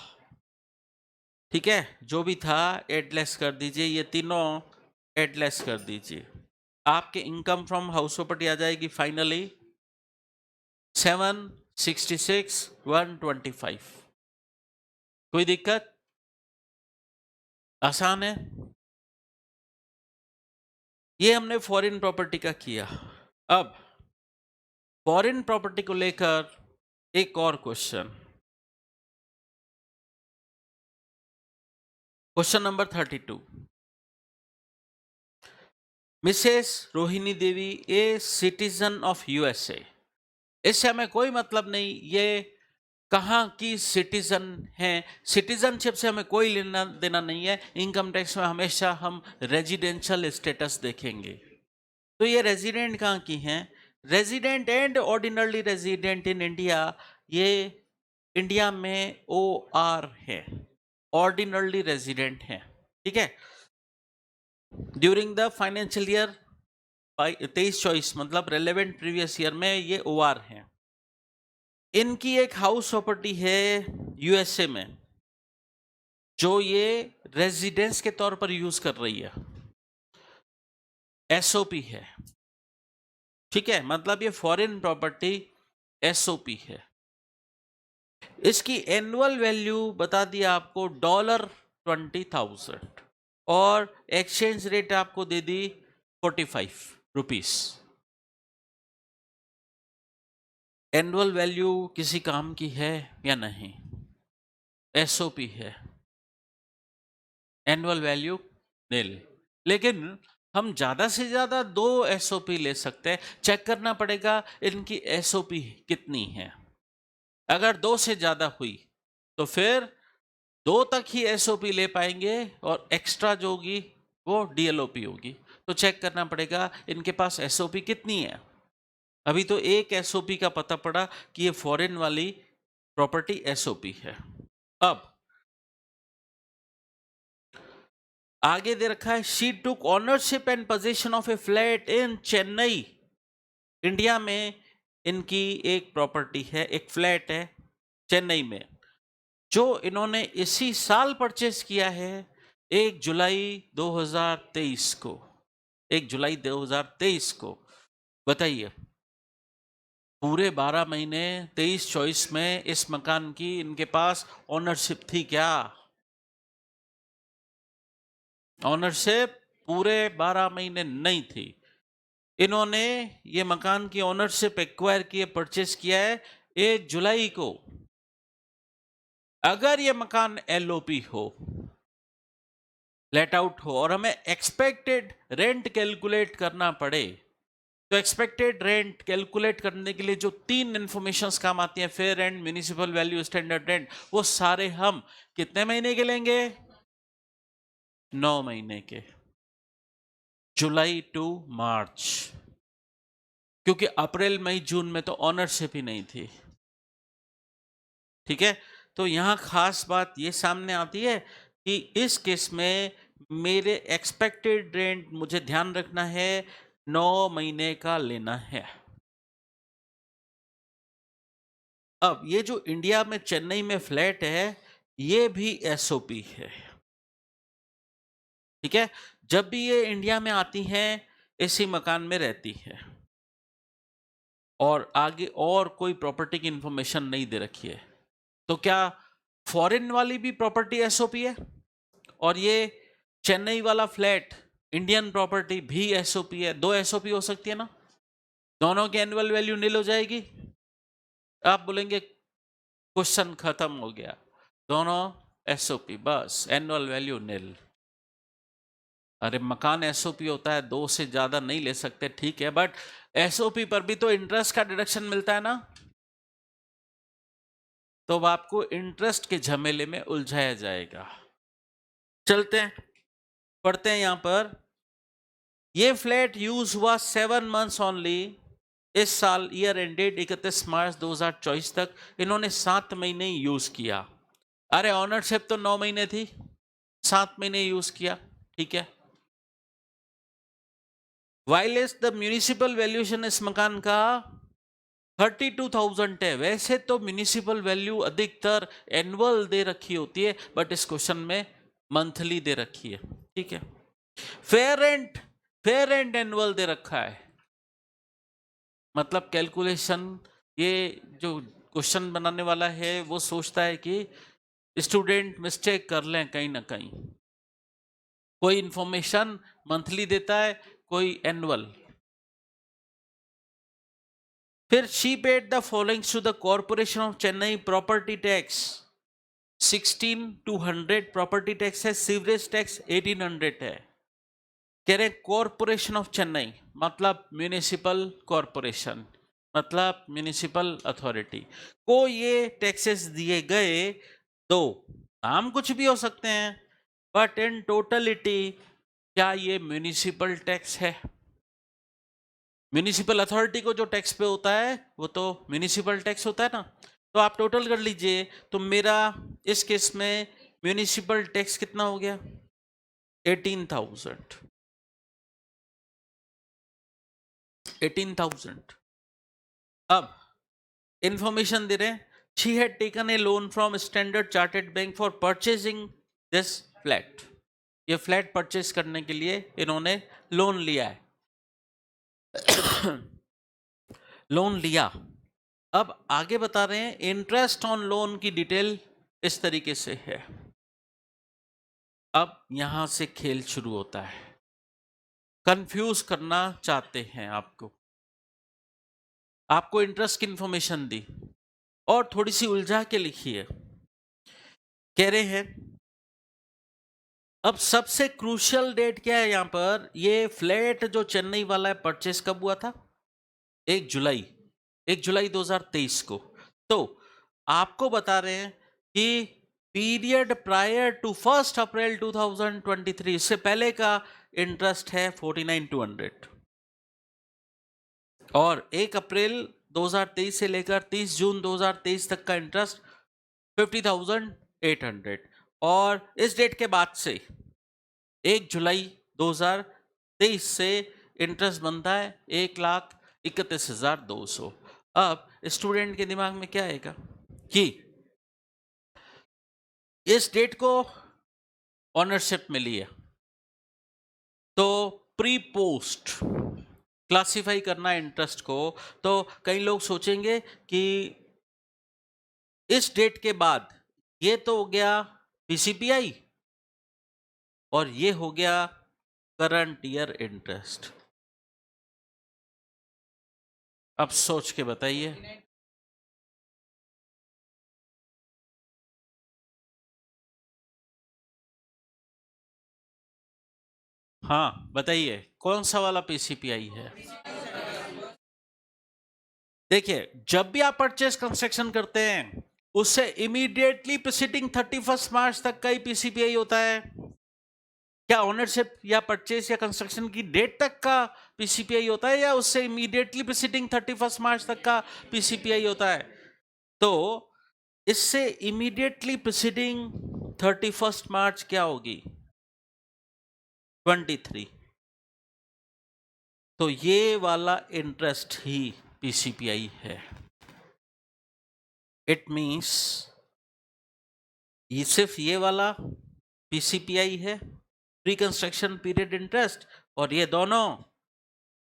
ठीक है, जो भी था एडलेस कर दीजिए, ये तीनों एडलेस कर दीजिए, आपके इनकम फ्रॉम हाउस प्रॉपर्टी आ जाएगी फाइनली 766,125। कोई दिक्कत? आसान है। ये हमने फॉरेन प्रॉपर्टी का किया। अब फॉरेन प्रॉपर्टी को लेकर एक और question, question number 32। Mrs Rohini Devi a citizen of USA, इससे हमें कोई मतलब नहीं ये कहाँ की सिटीजन है, सिटीजनशिप से हमें कोई लेना देना नहीं है। इनकम टैक्स में हमेशा हम रेजिडेंशियल स्टेटस देखेंगे, तो ये रेजिडेंट कहाँ की हैं, resident and ordinary resident in India, ये इंडिया में OR है, ऑर्डिनरी रेजिडेंट है, ठीक है। ड्यूरिंग द फाइनेंशियल ईयर 23-24, मतलब रेलेवेंट प्रीवियस ईयर में ये OR है। इनकी एक हाउस प्रॉपर्टी है यूएसए में जो ये रेजिडेंस के तौर पर यूज कर रही है, एसओपी है, ठीक है, मतलब ये फॉरेन प्रॉपर्टी एसओपी है। इसकी एनुअल वैल्यू बता दिया आपको $20,000 और एक्सचेंज रेट आपको दे दी 45 रुपीस। एनुअल वैल्यू किसी काम की है या नहीं, एसओपी है, एनुअल वैल्यू नील, लेकिन हम ज्यादा से ज्यादा 2 एसओपी ले सकते हैं, चेक करना पड़ेगा इनकी एसओपी कितनी है। अगर 2 से ज्यादा हुई तो फिर 2 तक ही एसओपी ले पाएंगे और एक्स्ट्रा जो होगी वो डीएलओपी होगी। तो चेक करना पड़ेगा इनके पास एसओपी कितनी है। अभी तो एक एसओपी का पता पड़ा कि ये फॉरेन वाली प्रॉपर्टी एसओपी है। अब आगे दे रखा है, she took ownership and position of A flat in Chennai, India में इनकी एक प्रॉपर्टी है, एक फ्लैट है चेन्नई में, जो इन्होंने इसी साल परचेस किया है 1 जुलाई 2023 को, 1 जुलाई 2023 को। बताइए पूरे 12 महीने 23-24 में इस मकान की इनके पास ओनरशिप थी क्या? ओनरशिप पूरे 12 महीने नहीं थी। इन्होंने ये मकान की ओनरशिप एक्वायर किए, परचेस किया है 1 जुलाई को। अगर ये मकान एलओपी हो, लेट आउट हो, और हमें एक्सपेक्टेड रेंट कैलकुलेट करना पड़े, तो एक्सपेक्टेड रेंट कैलकुलेट करने के लिए जो 3 इंफॉर्मेशंस काम आती हैं, fair rent, municipal value, standard rent, वो सारे हम कितने महीने के लेंगे? 9 महीने के, जुलाई टू मार्च, क्योंकि अप्रैल मई जून में तो ऑनरशिप ही नहीं थी। ठीक है, तो यहां खास बात ये सामने आती है कि इस केस में मेरे एक्सपेक्टेड रेंट मुझे ध्यान रखना है 9 महीने का लेना है। अब ये जो इंडिया में चेन्नई में फ्लैट है, ये भी एसओपी है। ठीक है, जब भी ये इंडिया में आती हैं इसी मकान में रहती है, और आगे और कोई प्रॉपर्टी की इंफॉर्मेशन नहीं दे रखी है। तो क्या फॉरेन वाली भी प्रॉपर्टी एसओपी है, और ये चेन्नई वाला फ्लैट इंडियन प्रॉपर्टी भी एसओपी है? 2 एसओपी हो सकती है ना, दोनों की एनुअल वैल्यू नील हो जाएगी। आप बोलेंगे क्वेश्चन खत्म हो गया, दोनों एसओपी, बस एनुअल वैल्यू नील। अरे मकान एसओपी होता है, 2 से ज्यादा नहीं ले सकते, ठीक है, बट एसओपी पर भी तो इंटरेस्ट का डिडक्शन मिलता है ना, तो अब आपको इंटरेस्ट के झमेले में उलझाया जाएगा। चलते हैं, पढ़ते हैं यहां पर। ये फ्लैट यूज हुआ 7 मंथ्स ओनली। इस साल ईयर एंडेड 31 मार्च 2024 तक इन्होंने 7 महीने यूज किया। अरे ऑनरशिप तो 9 महीने थी, 7 महीने यूज किया, ठीक है। While is the municipal valuation इस मकान का 32,000 है। वैसे तो म्यूनिसिपल वैल्यू अधिकतर एनुअल दे रखी होती है, बट इस क्वेश्चन में मंथली दे रखी है, ठीक है। फेयर रेंट एनुअल दे रखा है, मतलब कैलकुलेशन, ये जो क्वेश्चन बनाने वाला है वो सोचता है कि स्टूडेंट मिस्टेक कर लें कहीं ना कहीं, कोई इंफॉर्मेशन मंथली देता है, कोई एनुअल। फिर she paid the followings to the corporation of Chennai property tax 16,200 property tax है, सीवरेज टैक्स 1,800 है। कह रहे कॉर्पोरेशन ऑफ चेन्नई मतलब म्यूनिसिपल कॉर्पोरेशन, मतलब म्यूनिसिपल अथॉरिटी को ये टैक्सेस दिए गए। दो नाम कुछ भी हो सकते हैं, बट इन टोटलिटी क्या ये म्यूनिसिपल टैक्स है? म्यूनिसिपल अथॉरिटी को जो टैक्स पे होता है वो तो म्यूनिसिपल टैक्स होता है ना। तो आप टोटल कर लीजिए, तो मेरा इस केस में म्यूनिसिपल टैक्स कितना हो गया? 18,000। 18,000। अब इंफॉर्मेशन दे रहे हैं, she had taken a loan from standard chartered bank for purchasing this flat. ये फ्लैट परचेज करने के लिए इन्होंने लोन लिया है। लोन लिया। अब आगे बता रहे हैं इंटरेस्ट ऑन लोन की डिटेल इस तरीके से है। अब यहां से खेल शुरू होता है, कंफ्यूज करना चाहते हैं आपको। आपको इंटरेस्ट की इंफॉर्मेशन दी और थोड़ी सी उलझा के लिखी है। कह रहे हैं अब सबसे क्रूशियल डेट क्या है यहां पर? ये फ्लैट जो चेन्नई वाला है परचेस कब हुआ था? 1 जुलाई, 1 जुलाई 2023 को। तो आपको बता रहे हैं कि पीरियड प्रायर टू 1 अप्रैल 2023 से पहले का इंटरेस्ट है 49,200, और 1 अप्रैल 2023 से लेकर 30 जून 2023 तक का इंटरेस्ट 50,800, और इस डेट के बाद से 1 जुलाई 2023 से इंटरेस्ट बनता है 1,31,200। अब स्टूडेंट के दिमाग में क्या आएगा कि इस डेट को ऑनरशिप मिली है, तो प्री पोस्ट क्लासिफाई करना है इंटरेस्ट को, तो कई लोग सोचेंगे कि इस डेट के बाद ये तो हो गया पीसीपीआई और ये हो गया करंट ईयर इंटरेस्ट। अब सोच के बताइए। हाँ बताइए, कौन सा वाला पीसीपीआई है? देखिए, जब भी आप परचेस कंस्ट्रक्शन करते हैं उससे इमीडिएटली प्रीसीडिंग 31 मार्च तक का ही पीसीपीआई होता है। क्या ओनरशिप या परचेस या कंस्ट्रक्शन की डेट तक का पीसीपीआई होता है या उससे इमीडिएटली प्रीसीडिंग 31 मार्च तक का पीसीपीआई होता है? तो इससे इमीडिएटली प्रीसीडिंग 31 मार्च क्या होगी? 23। तो ये वाला इंटरेस्ट ही पीसीपीआई है। इट मींस ये सिर्फ ये वाला पीसीपीआई है, प्री कंस्ट्रक्शन पीरियड इंटरेस्ट, और ये दोनों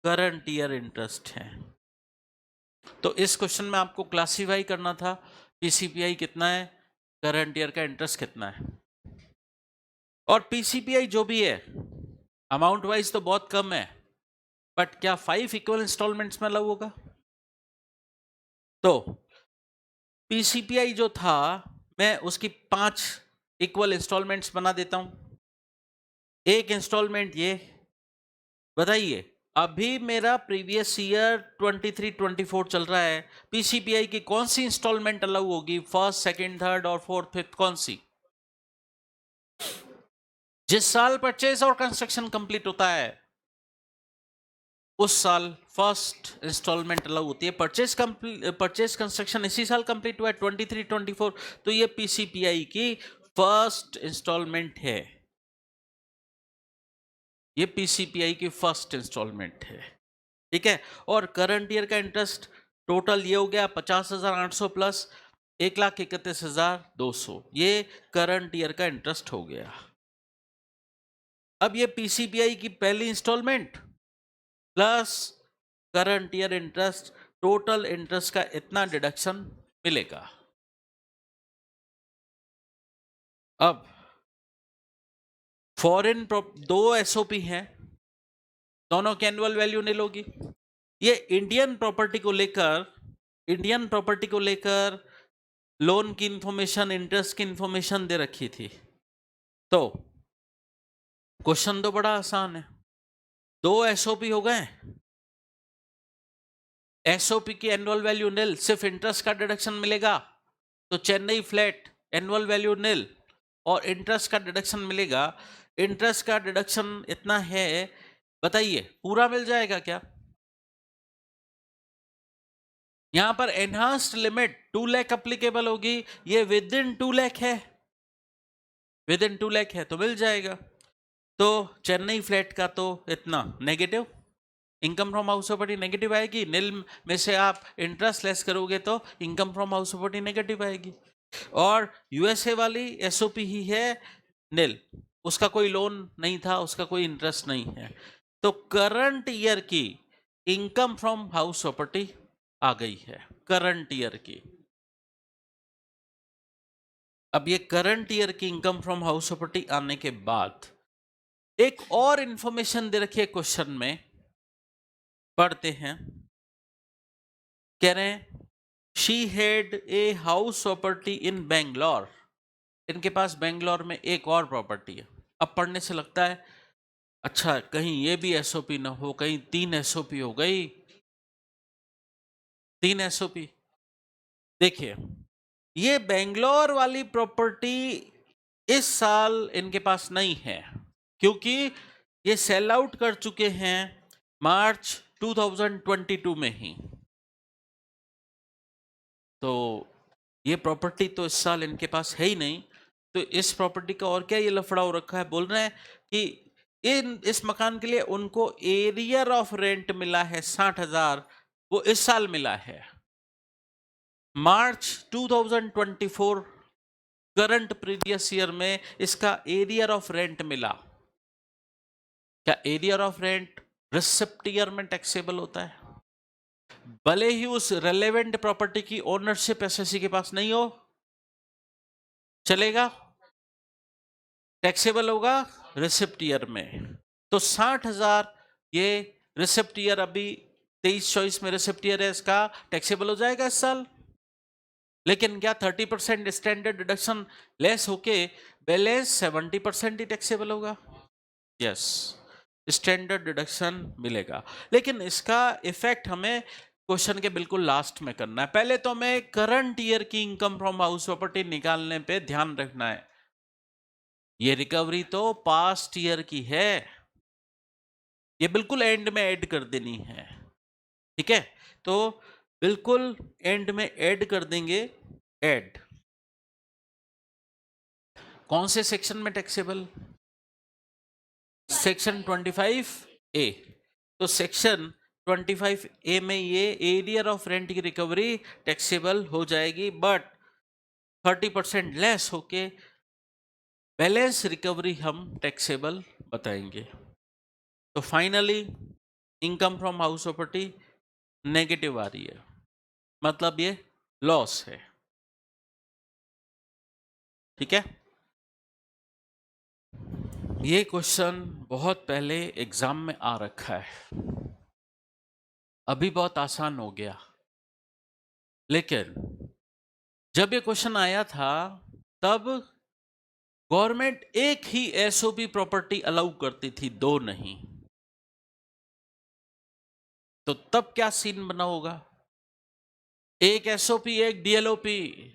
करंट ईयर इंटरेस्ट हैं। तो इस क्वेश्चन में आपको क्लासिफाई करना था पीसीपीआई कितना है, करंट ईयर का इंटरेस्ट कितना है। और पीसीपीआई जो भी है अमाउंट वाइज तो बहुत कम है, बट क्या 5 इक्वल इंस्टॉलमेंट्स में अलग होगा? तो पीसीपीआई जो था मैं उसकी 5 इक्वल इंस्टॉलमेंट्स बना देता हूं। एक इंस्टॉलमेंट ये, बताइए अभी मेरा प्रीवियस ईयर 23-24 चल रहा है, पीसीपीआई की कौन सी इंस्टॉलमेंट अलग होगी? फर्स्ट, सेकंड, थर्ड और फोर्थ, फिफ्थ, कौन सी? जिस साल परचेज और कंस्ट्रक्शन कंप्लीट होता है उस साल फर्स्ट इंस्टॉलमेंट अलग होती है। परचेज कंस्ट्रक्शन इसी साल कंप्लीट हुआ है 23-24, तो ये पीसीपीआई की फर्स्ट इंस्टॉलमेंट है। ये पीसीपीआई की फर्स्ट इंस्टॉलमेंट है, ठीक है। और करंट ईयर का इंटरेस्ट टोटल ये हो गया 50,800 प्लस 1,31,200, ये करंट ईयर का इंटरेस्ट हो गया। अब ये पीसीपीआई की पहली installment plus current year interest, total interest का इतना डिडक्शन मिलेगा। अब फॉरेन दो एसओपी हैं, दोनों की एनुअल वैल्यू नील होगी। ये इंडियन प्रॉपर्टी को लेकर लोन की इंफॉर्मेशन, इंटरेस्ट की इंफॉर्मेशन दे रखी थी। तो क्वेश्चन तो बड़ा आसान है, दो एसओपी हो गए, एसओपी की एनुअल वैल्यू नील, सिर्फ इंटरेस्ट का डिडक्शन मिलेगा, तो चेन्नई फ्लैट एनुअल वैल्यू नील और इंटरेस्ट का डिडक्शन मिलेगा। इंटरेस्ट का डिडक्शन इतना है, बताइए पूरा मिल जाएगा क्या? यहां पर एनहांस्ड लिमिट 2 लाख अप्लीकेबल होगी, ये विद इन 2 लाख है, विद इन 2 लाख है तो मिल जाएगा। तो चेन्नई फ्लैट का तो इतना negative, income from house property negative आएगी, नील में से आप इंटरेस्ट लेस करोगे तो income from house property negative आएगी। और यूएसए वाली एसओपी ही है नील, उसका कोई लोन नहीं था, उसका कोई इंटरेस्ट नहीं है। तो करंट ईयर की इनकम फ्रॉम हाउस प्रॉपर्टी आ गई है, करंट ईयर की। अब ये करंट ईयर की इनकम फ्रॉम हाउस प्रॉपर्टी आने के बाद एक और इंफॉर्मेशन दे रखी है क्वेश्चन में, पढ़ते हैं। कह रहे हैं she had a house property in Bangalore, इनके पास बेंगलोर में एक और प्रॉपर्टी है। अब पढ़ने से लगता है अच्छा कहीं ये भी एसओपी ना हो, कहीं 3 एसओपी हो गई, 3 एसओपी। देखिए ये बेंगलोर वाली प्रॉपर्टी इस साल इनके पास नहीं है, क्योंकि ये सेल आउट कर चुके हैं मार्च 2022 में ही। तो ये प्रॉपर्टी तो इस साल इनके पास है ही नहीं। तो इस प्रॉपर्टी का और क्या ये लफड़ा हो रखा है, बोल रहे हैं कि इस मकान के लिए उनको एरियर ऑफ रेंट मिला है 60,000, वो इस साल मिला है मार्च 2024, करंट प्रीवियस ईयर में इसका एरियर ऑफ रेंट मिला। क्या arrear of rent receipt year में टैक्सेबल होता है, भले ही उस रेलेवेंट प्रॉपर्टी की ओनरशिप एसएससी के पास नहीं हो, चलेगा, टैक्सेबल होगा रिसिप्ट ईयर में। तो 60,000 ये रिसिप्ट ईयर अभी 23-24 में रिसिप्ट ईयर है, इसका टैक्सेबल हो जाएगा इस साल। लेकिन क्या 30% स्टैंडर्ड डिडक्शन लेस होके बैलेंस 70% ही टैक्सेबल होगा? यस, स्टैंडर्ड डिडक्शन मिलेगा, लेकिन इसका इफेक्ट हमें क्वेश्चन के बिल्कुल लास्ट में करना है। पहले तो हमें करंट ईयर की इनकम फ्रॉम हाउस प्रॉपर्टी निकालने पे ध्यान रखना है। ये रिकवरी तो पास्ट ईयर की है, ये बिल्कुल एंड में ऐड कर देनी है, ठीक है? तो बिल्कुल एंड में ऐड कर देंगे। ऐड कौन से सेक्शन में टैक्सेबल? Section 25A। तो सेक्शन 25A में ये एरिया ऑफ रेंट की रिकवरी टैक्सेबल हो जाएगी, बट 30% लेस होके बैलेंस रिकवरी हम टैक्सेबल बताएंगे। तो finally income from house property negative आ रही है, मतलब ये लॉस है, ठीक है? ये क्वेश्चन बहुत पहले एग्जाम में आ रखा है, अभी बहुत आसान हो गया, लेकिन जब ये क्वेश्चन आया था तब गवर्नमेंट एक ही एसओपी प्रॉपर्टी अलाउ करती थी, दो नहीं। तो तब क्या सीन बना होगा? एक एसओपी एक डीएलओपी,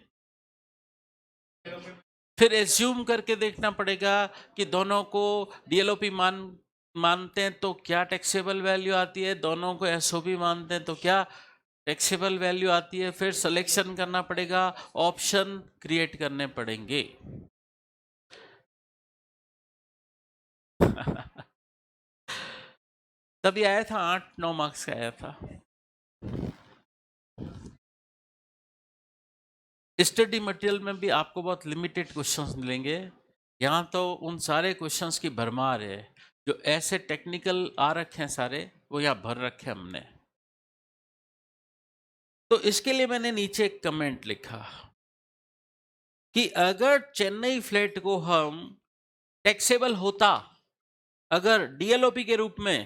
फिर एज्यूम करके देखना पड़ेगा कि दोनों को डीएलओपी मानते हैं तो क्या टैक्सेबल वैल्यू आती है, दोनों को एसओपी मानते हैं तो क्या टैक्सेबल वैल्यू आती है। फिर सिलेक्शन करना पड़ेगा, ऑप्शन क्रिएट करने पड़ेंगे। तभी आया था 8-9 मार्क्स का आया था। स्टडी मटेरियल में भी आपको बहुत लिमिटेड क्वेश्चंस मिलेंगे, यहाँ तो उन सारे क्वेश्चंस की भरमार है, जो ऐसे टेक्निकल आ रखे हैं सारे वो यहाँ भर रखे हैं हमने। तो इसके लिए मैंने नीचे एक कमेंट लिखा कि अगर चेन्नई फ्लैट को हम टैक्सेबल होता, अगर डीएलओपी के रूप में,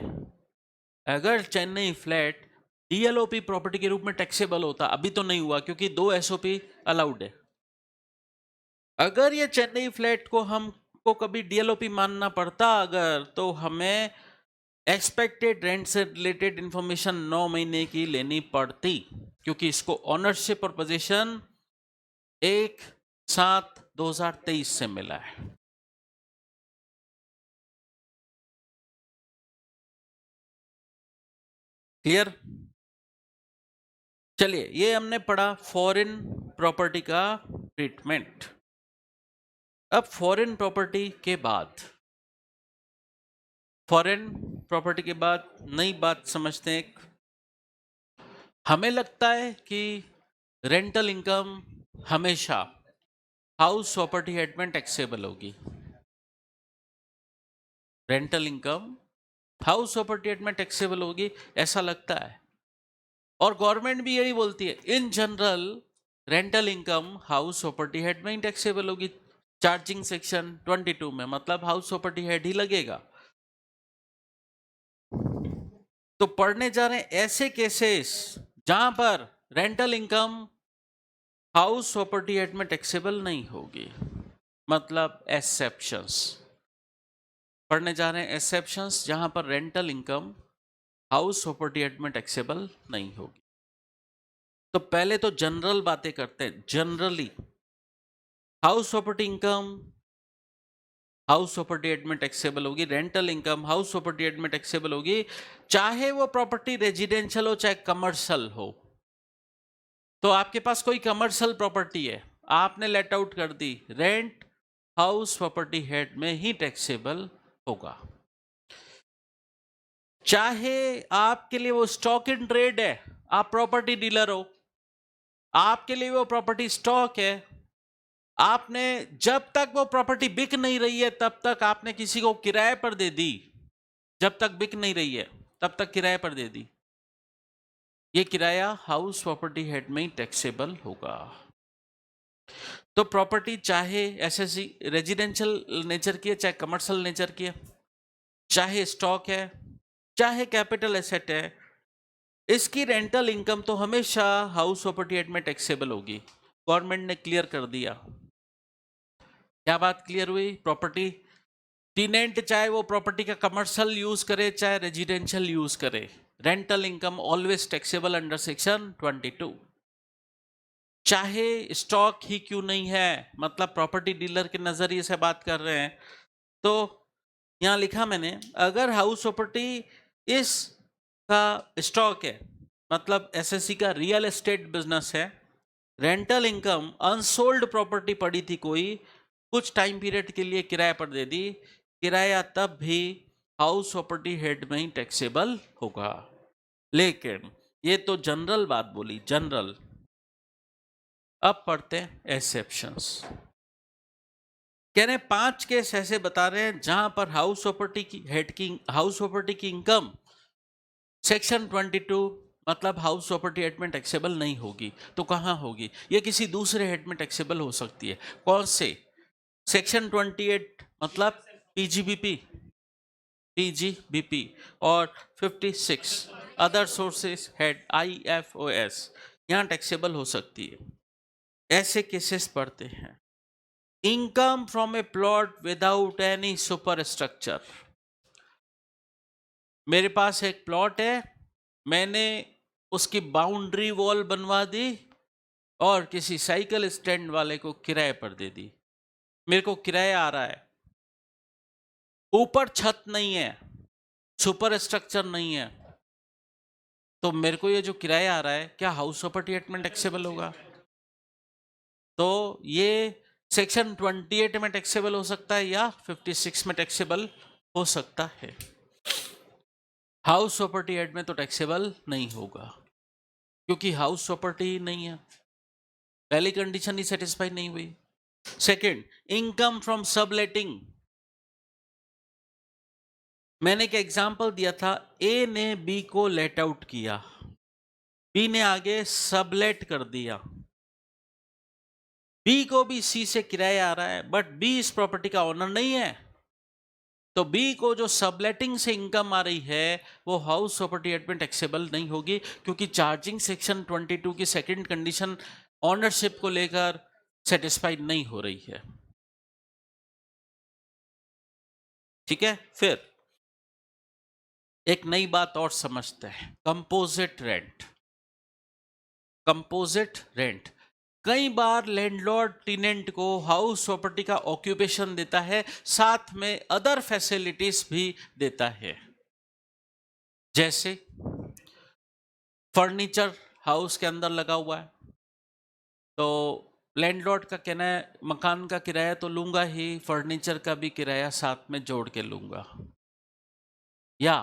अगर चेन्नई फ्लैट डीएलओपी प्रॉपर्टी के रूप में टैक्सेबल होता, अभी तो नहीं हुआ क्योंकि 2 एसओपी अलाउड है। अगर ये चेन्नई फ्लैट को हमको कभी डीएलओपी मानना पड़ता अगर, तो हमें एक्सपेक्टेड रेंट से रिलेटेड इंफॉर्मेशन 9 महीने की लेनी पड़ती, क्योंकि इसको ऑनरशिप और पोजीशन 1/7/2023 से मिला है। क्लियर? चलिए, ये हमने पढ़ा फॉरेन प्रॉपर्टी का ट्रीटमेंट। अब फॉरेन प्रॉपर्टी के बाद, फॉरेन प्रॉपर्टी के बाद नई बात समझते हैं। हमें लगता है कि रेंटल इनकम हमेशा हाउस प्रॉपर्टी हेड में टैक्सेबल होगी। Rental income house property head में टैक्सेबल होगी ऐसा लगता है, और गवर्नमेंट भी यही बोलती है, in general rental income house property head में ही टैक्सेबल होगी। चार्जिंग सेक्शन 22 में, मतलब हाउस प्रॉपर्टी हेड ही लगेगा। तो पढ़ने जा रहे हैं ऐसे केसेस जहां पर rental income house property head में टैक्सेबल नहीं होगी, मतलब एक्सेप्शंस। पढ़ने जा रहे हैं एक्सेप्शंस जहां पर rental income house property head में टैक्सेबल नहीं होगी। तो पहले तो जनरल बातें करते हैं। Generally house property income house property head में टैक्सेबल होगी, rental income house property head में टैक्सेबल होगी, चाहे वो प्रॉपर्टी रेजिडेंशियल हो चाहे कमर्शियल हो। तो आपके पास कोई कमर्शियल प्रॉपर्टी है, आपने लेट आउट कर दी, रेंट हाउस प्रॉपर्टी हेड में ही टैक्सेबल होगा। चाहे आपके लिए वो स्टॉक इन ट्रेड है, आप प्रॉपर्टी डीलर हो, आपके लिए वो प्रॉपर्टी स्टॉक है, आपने जब तक वो प्रॉपर्टी बिक नहीं रही है तब तक आपने किसी को किराए पर दे दी, जब तक बिक नहीं रही है, तब तक किराए पर दे दी, ये किराया हाउस प्रॉपर्टी हेड में ही टैक्सेबल होगा। तो प्रॉपर्टी चाहे एसएससी रेजिडेंशियल नेचर की है, चाहे कमर्शियल नेचर की है, चाहे स्टॉक है, चाहे कैपिटल एसेट है, इसकी रेंटल इनकम तो हमेशा हाउस प्रॉपर्टी एक्ट में टैक्सेबल होगी। गवर्नमेंट ने क्लियर कर दिया। क्या बात क्लियर हुई? प्रॉपर्टी टीनेंट चाहे वो प्रॉपर्टी का कमर्शियल यूज करे चाहे रेजिडेंशियल यूज करे, rental income always taxable under section 22। चाहे स्टॉक ही क्यों नहीं है, मतलब प्रॉपर्टी डीलर के नजरिए से बात कर रहे हैं, तो यहां लिखा मैंने, अगर हाउस प्रॉपर्टी इस का स्टॉक है, मतलब एसएससी का रियल एस्टेट बिजनेस है, रेंटल इनकम अनसोल्ड प्रॉपर्टी पड़ी थी कोई, कुछ टाइम पीरियड के लिए किराए पर दे दी, किराया तब भी हाउस प्रॉपर्टी हेड में ही टैक्सेबल होगा। लेकिन ये तो जनरल बात बोली, जनरल। अब पढ़ते हैं एक्सेप्शंस। कह रहे हैं 5 केस ऐसे बता रहे हैं जहां पर हाउस प्रॉपर्टी की हेड की हाउस प्रॉपर्टी की इनकम सेक्शन 22 मतलब हाउस प्रॉपर्टी हेड में टैक्सेबल नहीं होगी। तो कहां होगी? ये किसी दूसरे हेड में टैक्सेबल हो सकती है। कौन से? सेक्शन 28 मतलब पीजीबीपी, और 56 अदर सोर्सेस हेड IFOS, यहां टैक्सेबल हो सकती है। ऐसे केसेस पढ़ते हैं। Income from A plot without any super structure. मेरे पास एक प्लॉट है, मैंने उसकी बाउंड्री वॉल बनवा दी और किसी साइकिल स्टैंड वाले को किराए पर दे दी। मेरे को किराया आ रहा है, ऊपर छत नहीं है, सुपर स्ट्रक्चर नहीं है, तो मेरे को ये जो किराया आ रहा है क्या हाउस प्रॉपर्टी एक्ट में टैक्सेबल होगा? तो ये सेक्शन 28 में टैक्सेबल हो सकता है या 56 में टैक्सेबल हो सकता है। हाउस प्रॉपर्टी एक्ट में तो टैक्सेबल नहीं होगा, क्योंकि हाउस प्रॉपर्टी ही नहीं है, पहली कंडीशन ही सेटिस्फाई नहीं हुई। Second, income from subletting. मैंने एक एग्जांपल दिया था, ए ने बी को लेट आउट किया, बी ने आगे सबलेट कर दिया, बी को भी सी से किराया आ रहा है, बट बी इस प्रॉपर्टी का ओनर नहीं है, तो बी को जो सबलेटिंग से इनकम आ रही है वो हाउस प्रॉपर्टी एक्ट में टैक्सेबल नहीं होगी, क्योंकि चार्जिंग सेक्शन 22 की सेकंड कंडीशन ओनरशिप को लेकर सेटिस्फाइड नहीं हो रही है। ठीक है, फिर एक नई बात और समझते हैं, कंपोजिट रेंट। कंपोजिट रेंट, कई बार लैंडलॉर्ड टेनेंट को हाउस प्रॉपर्टी का ऑक्यूपेशन देता है, साथ में अदर फैसिलिटीज भी देता है, जैसे फर्नीचर हाउस के अंदर लगा हुआ है, तो लैंडलॉर्ड का कहना है मकान का किराया तो लूंगा ही, फर्नीचर का भी किराया साथ में जोड़ के लूंगा, या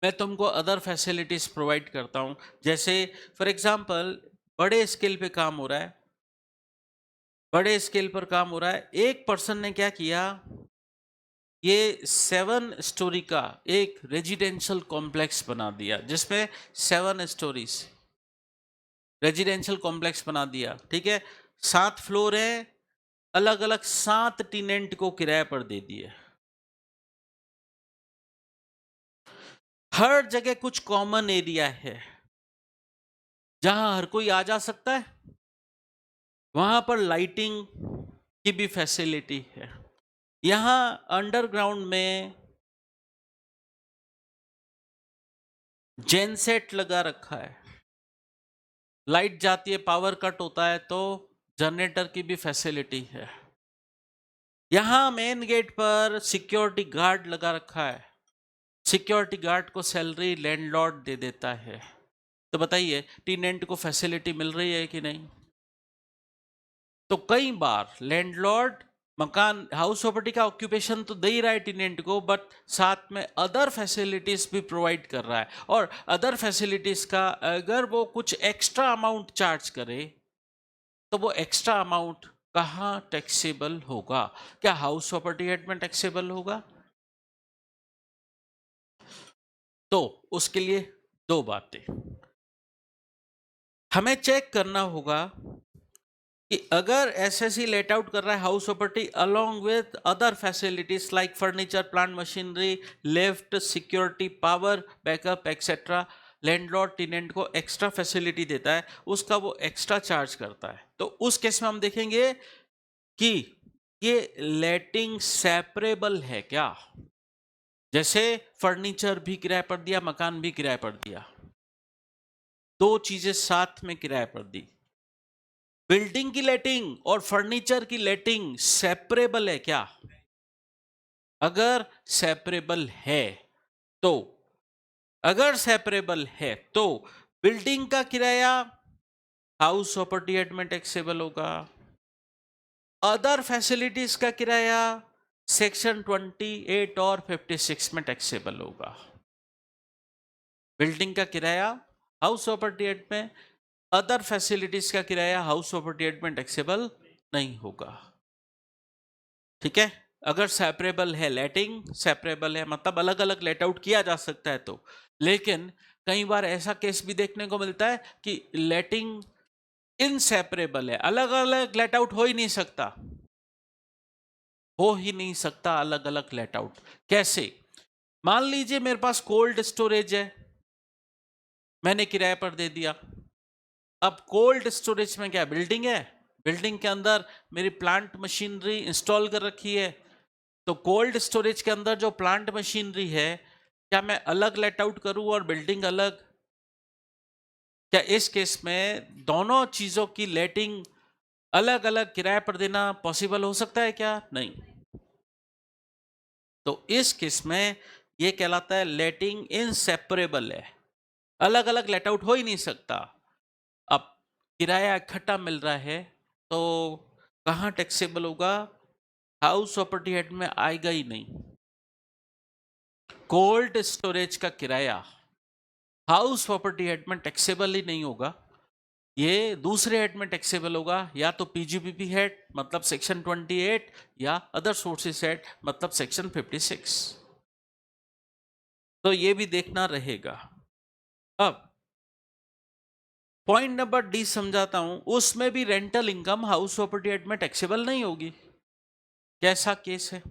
मैं तुमको अदर फैसिलिटीज प्रोवाइड करता हूं, जैसे फॉर एग्जांपल बड़े स्केल पे काम हो रहा है, बड़े स्केल पर काम हो रहा है, एक पर्सन ने क्या किया, ये 7 स्टोरी का एक रेजिडेंशियल कॉम्प्लेक्स बना दिया, जिसमें 7 स्टोरीज रेजिडेंशियल कॉम्प्लेक्स बना दिया। ठीक है, 7 फ्लोर है, अलग अलग 7 टेनेंट को किराए पर दे दिए। हर जगह कुछ कॉमन एरिया है जहां हर कोई आ जा सकता है, वहां पर लाइटिंग की भी फैसिलिटी है। यहां अंडरग्राउंड में जेनसेट लगा रखा है, लाइट जाती है, पावर कट होता है तो जनरेटर की भी फैसिलिटी है। यहां मेन गेट पर सिक्योरिटी गार्ड लगा रखा है, सिक्योरिटी गार्ड को सैलरी लैंडलॉर्ड दे देता है। तो बताइए टेनेंट को फैसिलिटी मिल रही है कि नहीं? तो कई बार लैंडलॉर्ड मकान हाउस प्रॉपर्टी का ऑक्यूपेशन तो दे ही रहा है टेनेंट को, बट साथ में अदर फैसिलिटीज भी प्रोवाइड कर रहा है, और अदर फैसिलिटीज का अगर वो कुछ एक्स्ट्रा अमाउंट चार्ज करे तो वो एक्स्ट्रा अमाउंट कहाँ टैक्सेबल होगा? क्या हाउस प्रॉपर्टी एक्ट में टैक्सेबल होगा? तो उसके लिए दो बातें हमें चेक करना होगा कि अगर एसएससी लेट आउट कर रहा है house property along with other facilities like furniture, plant machinery, lift, security, power backup etcetera, landlord tenant को एक्स्ट्रा फैसिलिटी देता है, उसका वो एक्स्ट्रा चार्ज करता है। तो उस केस में हम देखेंगे कि ये लेटिंग सेपरेबल है क्या। जैसे फर्नीचर भी किराए पर दिया, मकान भी किराए पर दिया, दो चीजें साथ में किराए पर दी। बिल्डिंग की लेटिंग और फर्नीचर की लेटिंग सेपरेबल है क्या? अगर सेपरेबल है तो बिल्डिंग का किराया हाउस प्रॉपर्टी एक्ट में टैक्सेबल होगा, अदर फैसिलिटीज का किराया सेक्शन 28 और 56 में टैक्सेबल होगा। बिल्डिंग का किराया हाउस प्रॉपर्टी एक्ट में, अदर फैसिलिटीज का किराया हाउस प्रॉपर्टी एक्ट में टैक्सेबल नहीं होगा। ठीक है, अगर सेपरेबल है, लेटिंग सेपरेबल है मतलब अलग अलग लेट आउट किया जा सकता है तो। लेकिन कई बार ऐसा केस भी देखने को मिलता है कि लेटिंग इनसेपरेबल है, अलग अलग लेट आउट हो ही नहीं सकता, अलग अलग लेट आउट। कैसे? मान लीजिए मेरे पास कोल्ड स्टोरेज है, मैंने किराए पर दे दिया। अब कोल्ड स्टोरेज में क्या बिल्डिंग है, बिल्डिंग के अंदर मेरी प्लांट मशीनरी इंस्टॉल कर रखी है, तो कोल्ड स्टोरेज के अंदर जो प्लांट मशीनरी है क्या मैं अलग लेट आउट करूं और बिल्डिंग अलग? क्या इस केस में दोनों चीजों की लेटिंग अलग अलग किराए पर देना पॉसिबल हो सकता है क्या? नहीं। तो इस केस में ये कहलाता है लेटिंग इनसेपरेबल है, अलग अलग लेट आउट हो ही नहीं सकता। अब किराया इकट्ठा मिल रहा है तो कहां टैक्सेबल होगा? हाउस प्रॉपर्टी एक्ट में आएगा ही नहीं। कोल्ड स्टोरेज का किराया हाउस प्रॉपर्टी एक्ट में टैक्सेबल ही नहीं होगा, ये दूसरे हेड में टैक्सेबल होगा, या तो पीजीबीपी हेड मतलब सेक्शन 28 या अदर सोर्सेस हेड मतलब सेक्शन 56। तो ये भी देखना रहेगा। अब पॉइंट नंबर डी समझाता हूं, उसमें भी rental income house property act में टैक्सेबल नहीं होगी। कैसा केस है?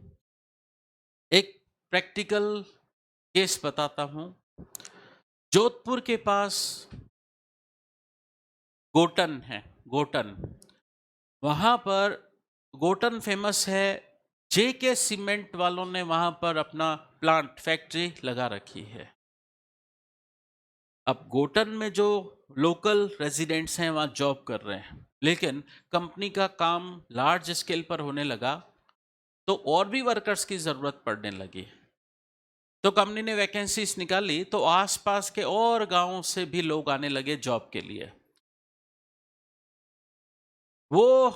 एक प्रैक्टिकल केस बताता हूं। जोधपुर के पास गोटन है, गोटन, वहां पर गोटन फेमस है, जेके सीमेंट वालों ने वहां पर अपना प्लांट फैक्ट्री लगा रखी है। अब गोटन में जो लोकल रेजिडेंट्स हैं वहां जॉब कर रहे हैं, लेकिन कंपनी का काम लार्ज स्केल पर होने लगा तो और भी वर्कर्स की जरूरत पड़ने लगी। तो कंपनी ने वैकेंसीज निकाली तो आसपास के और गांवों से भी लोग आने लगे जॉब के लिए। वो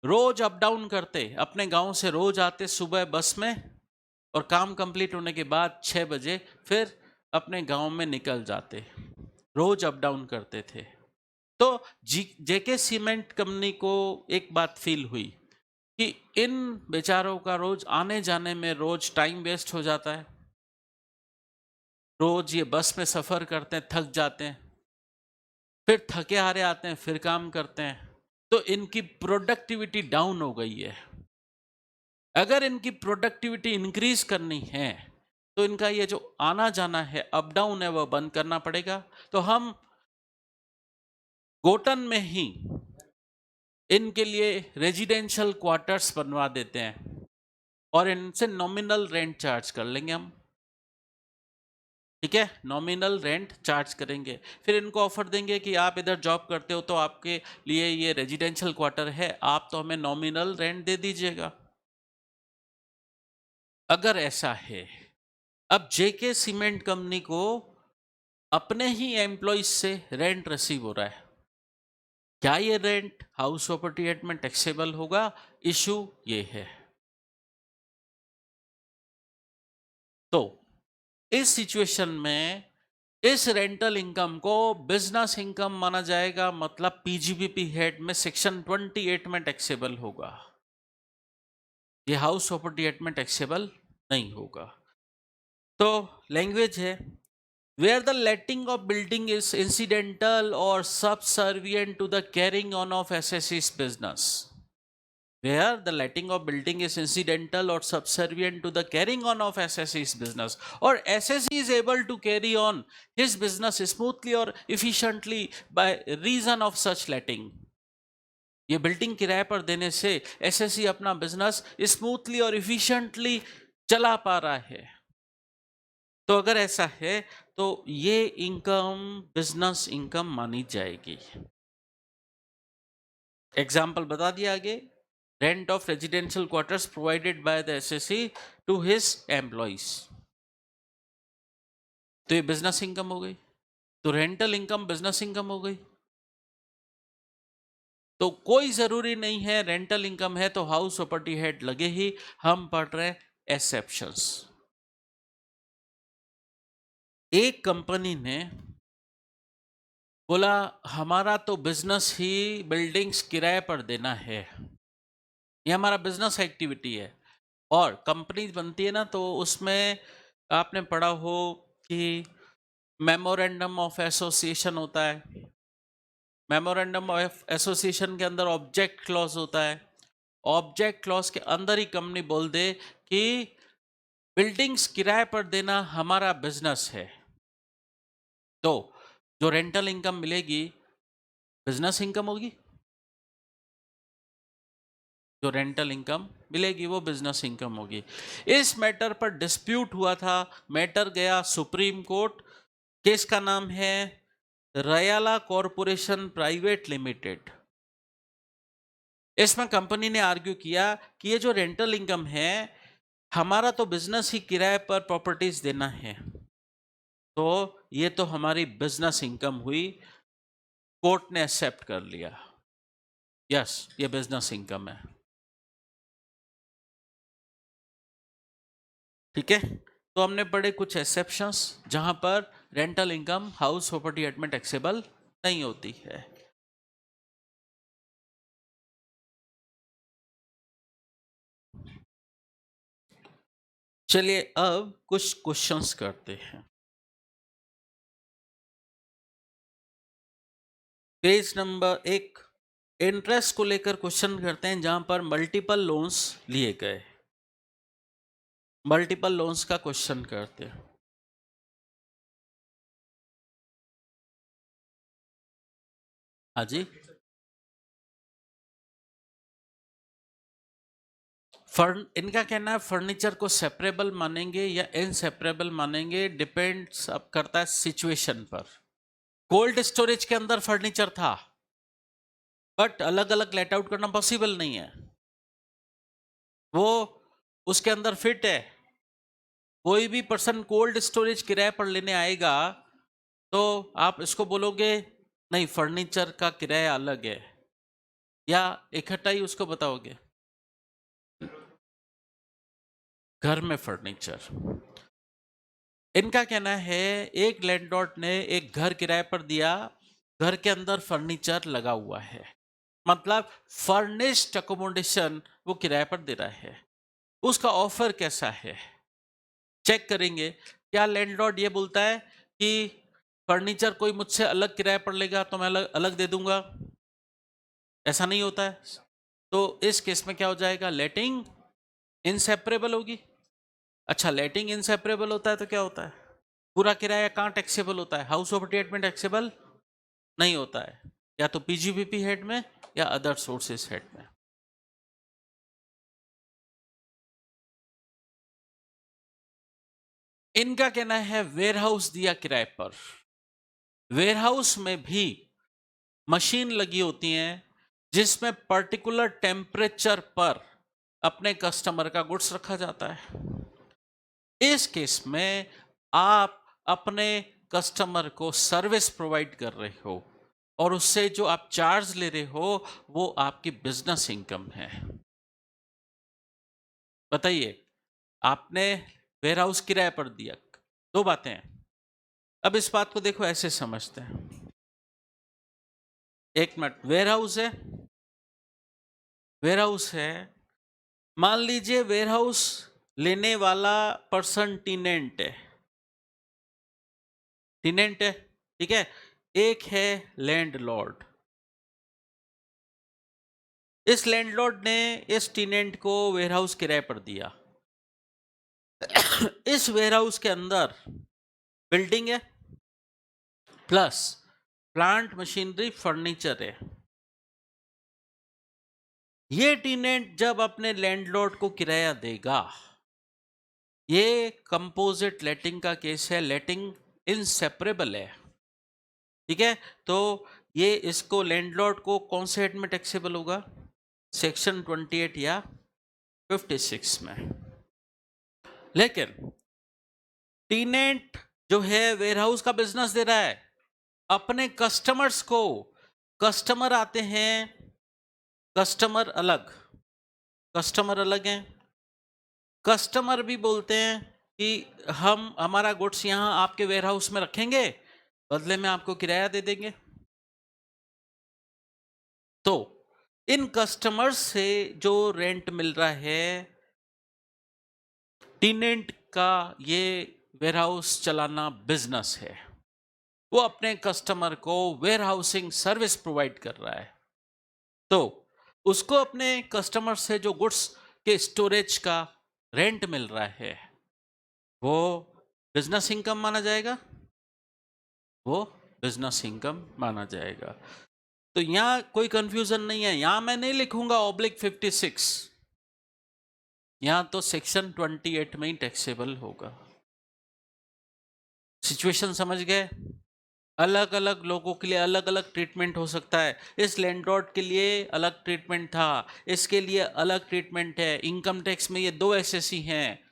रोज अप डाउन करते, अपने गांव से रोज आते सुबह बस में और काम कंप्लीट होने के बाद 6 बजे फिर अपने गांव में निकल जाते, रोज अप डाउन करते थे। तो जेके सीमेंट कंपनी को एक बात फील हुई कि इन बेचारों का रोज आने जाने में रोज टाइम वेस्ट हो जाता है, रोज ये बस में सफर करते हैं, थक जाते हैं, फिर थके हारे आते हैं, फिर काम करते हैं, तो इनकी प्रोडक्टिविटी डाउन हो गई है। अगर इनकी प्रोडक्टिविटी इंक्रीज करनी है तो इनका ये जो आना जाना है, अप डाउन है, वो बंद करना पड़ेगा। तो हम गोटन में ही इनके लिए रेजिडेंशियल क्वार्टर्स बनवा देते हैं और इनसे नॉमिनल रेंट चार्ज कर लेंगे हम। ठीक है, नॉमिनल रेंट चार्ज करेंगे, फिर इनको ऑफर देंगे कि आप इधर जॉब करते हो तो आपके लिए ये रेजिडेंशियल क्वार्टर है, आप तो हमें नॉमिनल रेंट दे दीजिएगा। अगर ऐसा है, अब जेके सीमेंट कंपनी को अपने ही एम्प्लॉइज से रेंट रिसीव हो रहा है, क्या ये रेंट हाउस प्रॉपर्टी एक्ट में टैक्सेबल होगा? इशू ये है। तो इस सिचुएशन में इस रेंटल इनकम को बिजनेस इनकम माना जाएगा, मतलब पीजीबीपी हेड में सेक्शन 28 में टैक्सेबल होगा, ये हाउस प्रॉपर्टी एक्ट में टैक्सेबल नहीं होगा। तो लैंग्वेज है where the letting of building is incidental or subservient to the carrying on of SSE's business. Where the letting of building is incidental or subservient to the carrying on of SSE's business, or SSE is able to carry on his business smoothly or efficiently by reason of such letting. ये building किराए पर देने से SSE अपना business smoothly और efficiently चला पा रहा है। तो अगर ऐसा है तो ये इनकम बिजनेस इनकम मानी जाएगी। एग्जाम्पल बता दिया आगे, rent of residential quarters provided by the SSC to his employees, तो ये बिजनेस इनकम हो गई। तो रेंटल इनकम बिजनेस इनकम हो गई। तो कोई जरूरी नहीं है रेंटल इनकम है तो हाउस प्रॉपर्टी हेड लगे ही, हम पढ़ रहे एक्सेप्शंस। एक कंपनी ने बोला हमारा तो बिजनेस ही बिल्डिंग्स किराए पर देना है, ये हमारा बिजनेस एक्टिविटी है। और कंपनी बनती है ना तो उसमें आपने पढ़ा हो कि मेमोरेंडम ऑफ एसोसिएशन होता है। मेमोरेंडम ऑफ एसोसिएशन के अंदर ऑब्जेक्ट क्लॉज होता है। ऑब्जेक्ट क्लॉज के अंदर ही कंपनी बोल दे कि बिल्डिंग्स किराए पर देना हमारा बिजनेस है, तो जो रेंटल इनकम मिलेगी बिजनेस इनकम होगी। जो रेंटल इनकम मिलेगी वो बिजनेस इनकम होगी। इस मैटर पर डिस्प्यूट हुआ था, मैटर गया सुप्रीम कोर्ट। केस का नाम है रयाला कॉरपोरेशन प्राइवेट लिमिटेड। इसमें कंपनी ने आर्ग्यू किया कि ये जो रेंटल इनकम है, हमारा तो बिजनेस ही किराए पर प्रॉपर्टीज देना है, तो ये तो हमारी बिजनेस इनकम हुई। कोर्ट ने एक्सेप्ट कर लिया, यस ये बिजनेस इनकम है। ठीक है, तो हमने पढ़े कुछ एक्सेप्शंस जहां पर rental income house property act में टैक्सेबल नहीं होती है। चलिए अब कुछ क्वेश्चंस करते हैं। पेज नंबर 1 इंटरेस्ट को लेकर क्वेश्चन करते हैं जहां पर मल्टीपल लोन्स लिए गए। मल्टीपल लोन्स का क्वेश्चन करते हैं। हाँ जी, इनका कहना है फर्नीचर को सेपरेबल मानेंगे या इनसेपरेबल मानेंगे, डिपेंड्स अब करता है सिचुएशन पर। कोल्ड स्टोरेज के अंदर फर्नीचर था बट अलग अलग लेट आउट करना पॉसिबल नहीं है, वो उसके अंदर फिट है। कोई भी पर्सन कोल्ड स्टोरेज किराए पर लेने आएगा तो आप इसको बोलोगे नहीं फर्नीचर का किराया अलग है, या इकट्ठा ही उसको बताओगे घर में फर्नीचर। इनका कहना है एक लैंडलॉर्ड ने एक घर किराए पर दिया, घर के अंदर फर्नीचर लगा हुआ है, मतलब फर्निश्ड अकोमोडेशन वो किराए पर दे रहा है। उसका ऑफर कैसा है चेक करेंगे। क्या लैंडलॉर्ड ये बोलता है कि फर्नीचर कोई मुझसे अलग किराए पर लेगा तो मैं अलग दे दूंगा, ऐसा नहीं होता है। तो इस केस में क्या हो जाएगा, लेटिंग इनसेपरेबल होगी। अच्छा लेटिंग इनसेपरेबल होता है तो क्या होता है, पूरा किराया कहाँ टैक्सेबल होता है, हाउस प्रॉपर्टी एक्ट में टैक्सेबल नहीं होता है, या तो पीजीबीपी हेड में या अदर सोर्सेस हेड में। इनका कहना है वेयरहाउस दिया किराए पर, वेयरहाउस में भी मशीन लगी होती हैं जिसमें पर्टिकुलर टेम्परेचर पर अपने कस्टमर का गुड्स रखा जाता है। इस केस में आप अपने कस्टमर को सर्विस प्रोवाइड कर रहे हो और उससे जो आप चार्ज ले रहे हो वो आपकी बिजनेस इनकम है। बताइए, आपने वेयरहाउस किराए पर दिया, दो बातें हैं। अब इस बात को देखो ऐसे समझते हैं, एक मिनट, वेयरहाउस है, वेयरहाउस है, मान लीजिए वेयरहाउस लेने वाला पर्सन टीनेंट है, टेनेंट है, ठीक है। एक है लैंडलॉर्ड। इस लैंडलॉर्ड ने इस टेनेंट को वेयरहाउस किराए पर दिया। इस वेयरहाउस के अंदर बिल्डिंग है प्लस प्लांट मशीनरी फर्नीचर है। ये टेनेंट जब अपने लैंडलॉर्ड को किराया देगा, ये कंपोजिट लेटिंग का केस है, लेटिंग इनसेपरेबल है, ठीक है। तो ये इसको लैंडलॉर्ड को कौन से हेड में टैक्सेबल होगा, सेक्शन 28 या 56 में। लेकिन टेनेंट जो है वेयरहाउस का बिजनेस दे रहा है अपने कस्टमर्स को। कस्टमर आते हैं, कस्टमर अलग हैं। कस्टमर भी बोलते हैं कि हम हमारा गुड्स यहाँ आपके वेयरहाउस में रखेंगे, बदले में आपको किराया दे देंगे। तो इन कस्टमर्स से जो रेंट मिल रहा है, टेनेंट का ये वेयरहाउस चलाना बिजनेस है, वो अपने कस्टमर को वेयरहाउसिंग सर्विस प्रोवाइड कर रहा है। तो उसको अपने कस्टमर से जो गुड्स के स्टोरेज का रेंट मिल रहा है वो बिजनेस इनकम माना जाएगा, वो बिजनेस इनकम माना जाएगा। तो यहां कोई कंफ्यूजन नहीं है, यहां मैं नहीं लिखूंगा /56, यहां तो सेक्शन 28 में ही टैक्सेबल होगा। सिचुएशन समझ गए? अलग अलग लोगों के लिए अलग अलग ट्रीटमेंट हो सकता है। इस लैंडलॉर्ड के लिए अलग ट्रीटमेंट था, इसके लिए अलग ट्रीटमेंट है। इनकम टैक्स में ये दो एसएससी हैं।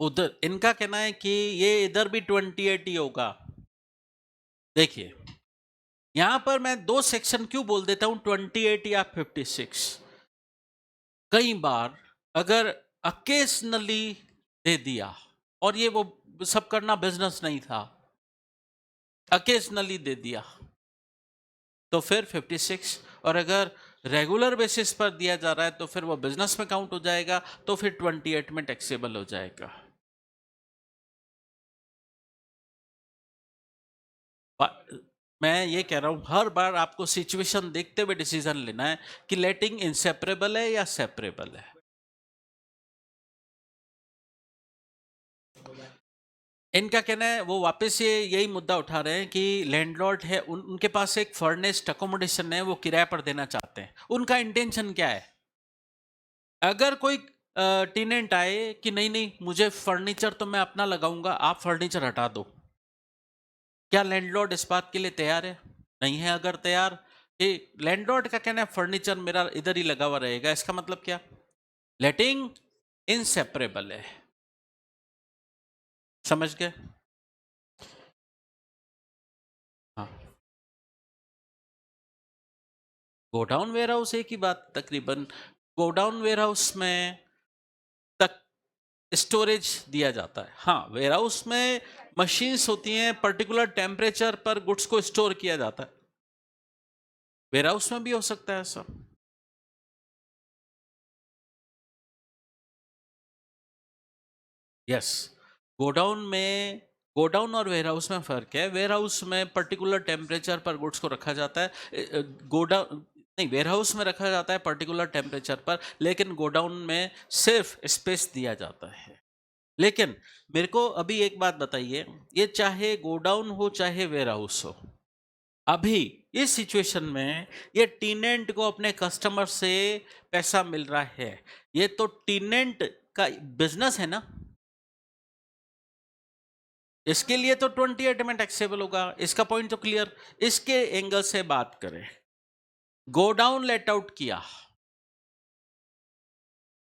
उधर इनका कहना है कि ये इधर भी 28 ही होगा। देखिए यहां पर मैं दो सेक्शन क्यों बोल देता हूं, 28 या 56। कई बार अगर अकेशनली दे दिया, और ये वो सब करना बिजनेस नहीं था, अकेशनली दे दिया तो फिर 56, और अगर रेगुलर बेसिस पर दिया जा रहा है तो फिर वो बिजनेस में काउंट हो जाएगा, तो फिर 28 में टैक्सेबल हो जाएगा। मैं ये कह रहा हूं हर बार आपको सिचुएशन देखते हुए डिसीजन लेना है कि लेटिंग इनसेपरेबल है या सेपरेबल है। इनका कहना है, वो वापस ये यही मुद्दा उठा रहे हैं कि लैंडलॉर्ड है, उनके पास एक फर्नेस्ड अकोमोडेशन है, वो किराए पर देना चाहते हैं। उनका इंटेंशन क्या है? अगर कोई टेनेंट आए कि नहीं नहीं मुझे फर्नीचर तो मैं अपना लगाऊंगा, आप फर्नीचर हटा दो, क्या लैंडलॉर्ड इस बात के लिए तैयार है? नहीं है। अगर तैयार, लैंडलॉर्ड का कहना है फर्नीचर मेरा इधर ही लगा हुआ रहेगा, इसका मतलब क्या, लेटिंग इनसेपरेबल है। समझ गए? हाँ, गोडाउन वेयरहाउस एक ही बात तकरीबन। गोडाउन वेयरहाउस में तक स्टोरेज दिया जाता है। हाँ, वेयरहाउस में मशीन्स होती हैं, पर्टिकुलर टेम्परेचर पर गुड्स को स्टोर किया जाता है। वेयरहाउस में भी हो सकता है ऐसा। यस, गोडाउन और वेयरहाउस में फर्क है। वेयरहाउस में पर्टिकुलर टेम्परेचर पर गुड्स को रखा जाता है। गोडाउन नहीं, वेयरहाउस में रखा जाता है पर्टिकुलर टेम्परेचर पर, लेकिन गोडाउन में सिर्फ स्पेस दिया जाता है। लेकिन मेरे को अभी एक बात बताइए, ये चाहे गोडाउन हो चाहे वेयरहाउस हो, अभी इस सिचुएशन में ये टेनेंट को अपने कस्टमर से पैसा मिल रहा है, ये तो टेनेंट का बिजनेस है ना, इसके लिए तो 28 में टैक्सेबल होगा। इसका पॉइंट तो क्लियर। इसके एंगल से बात करें, गोडाउन लेट आउट किया,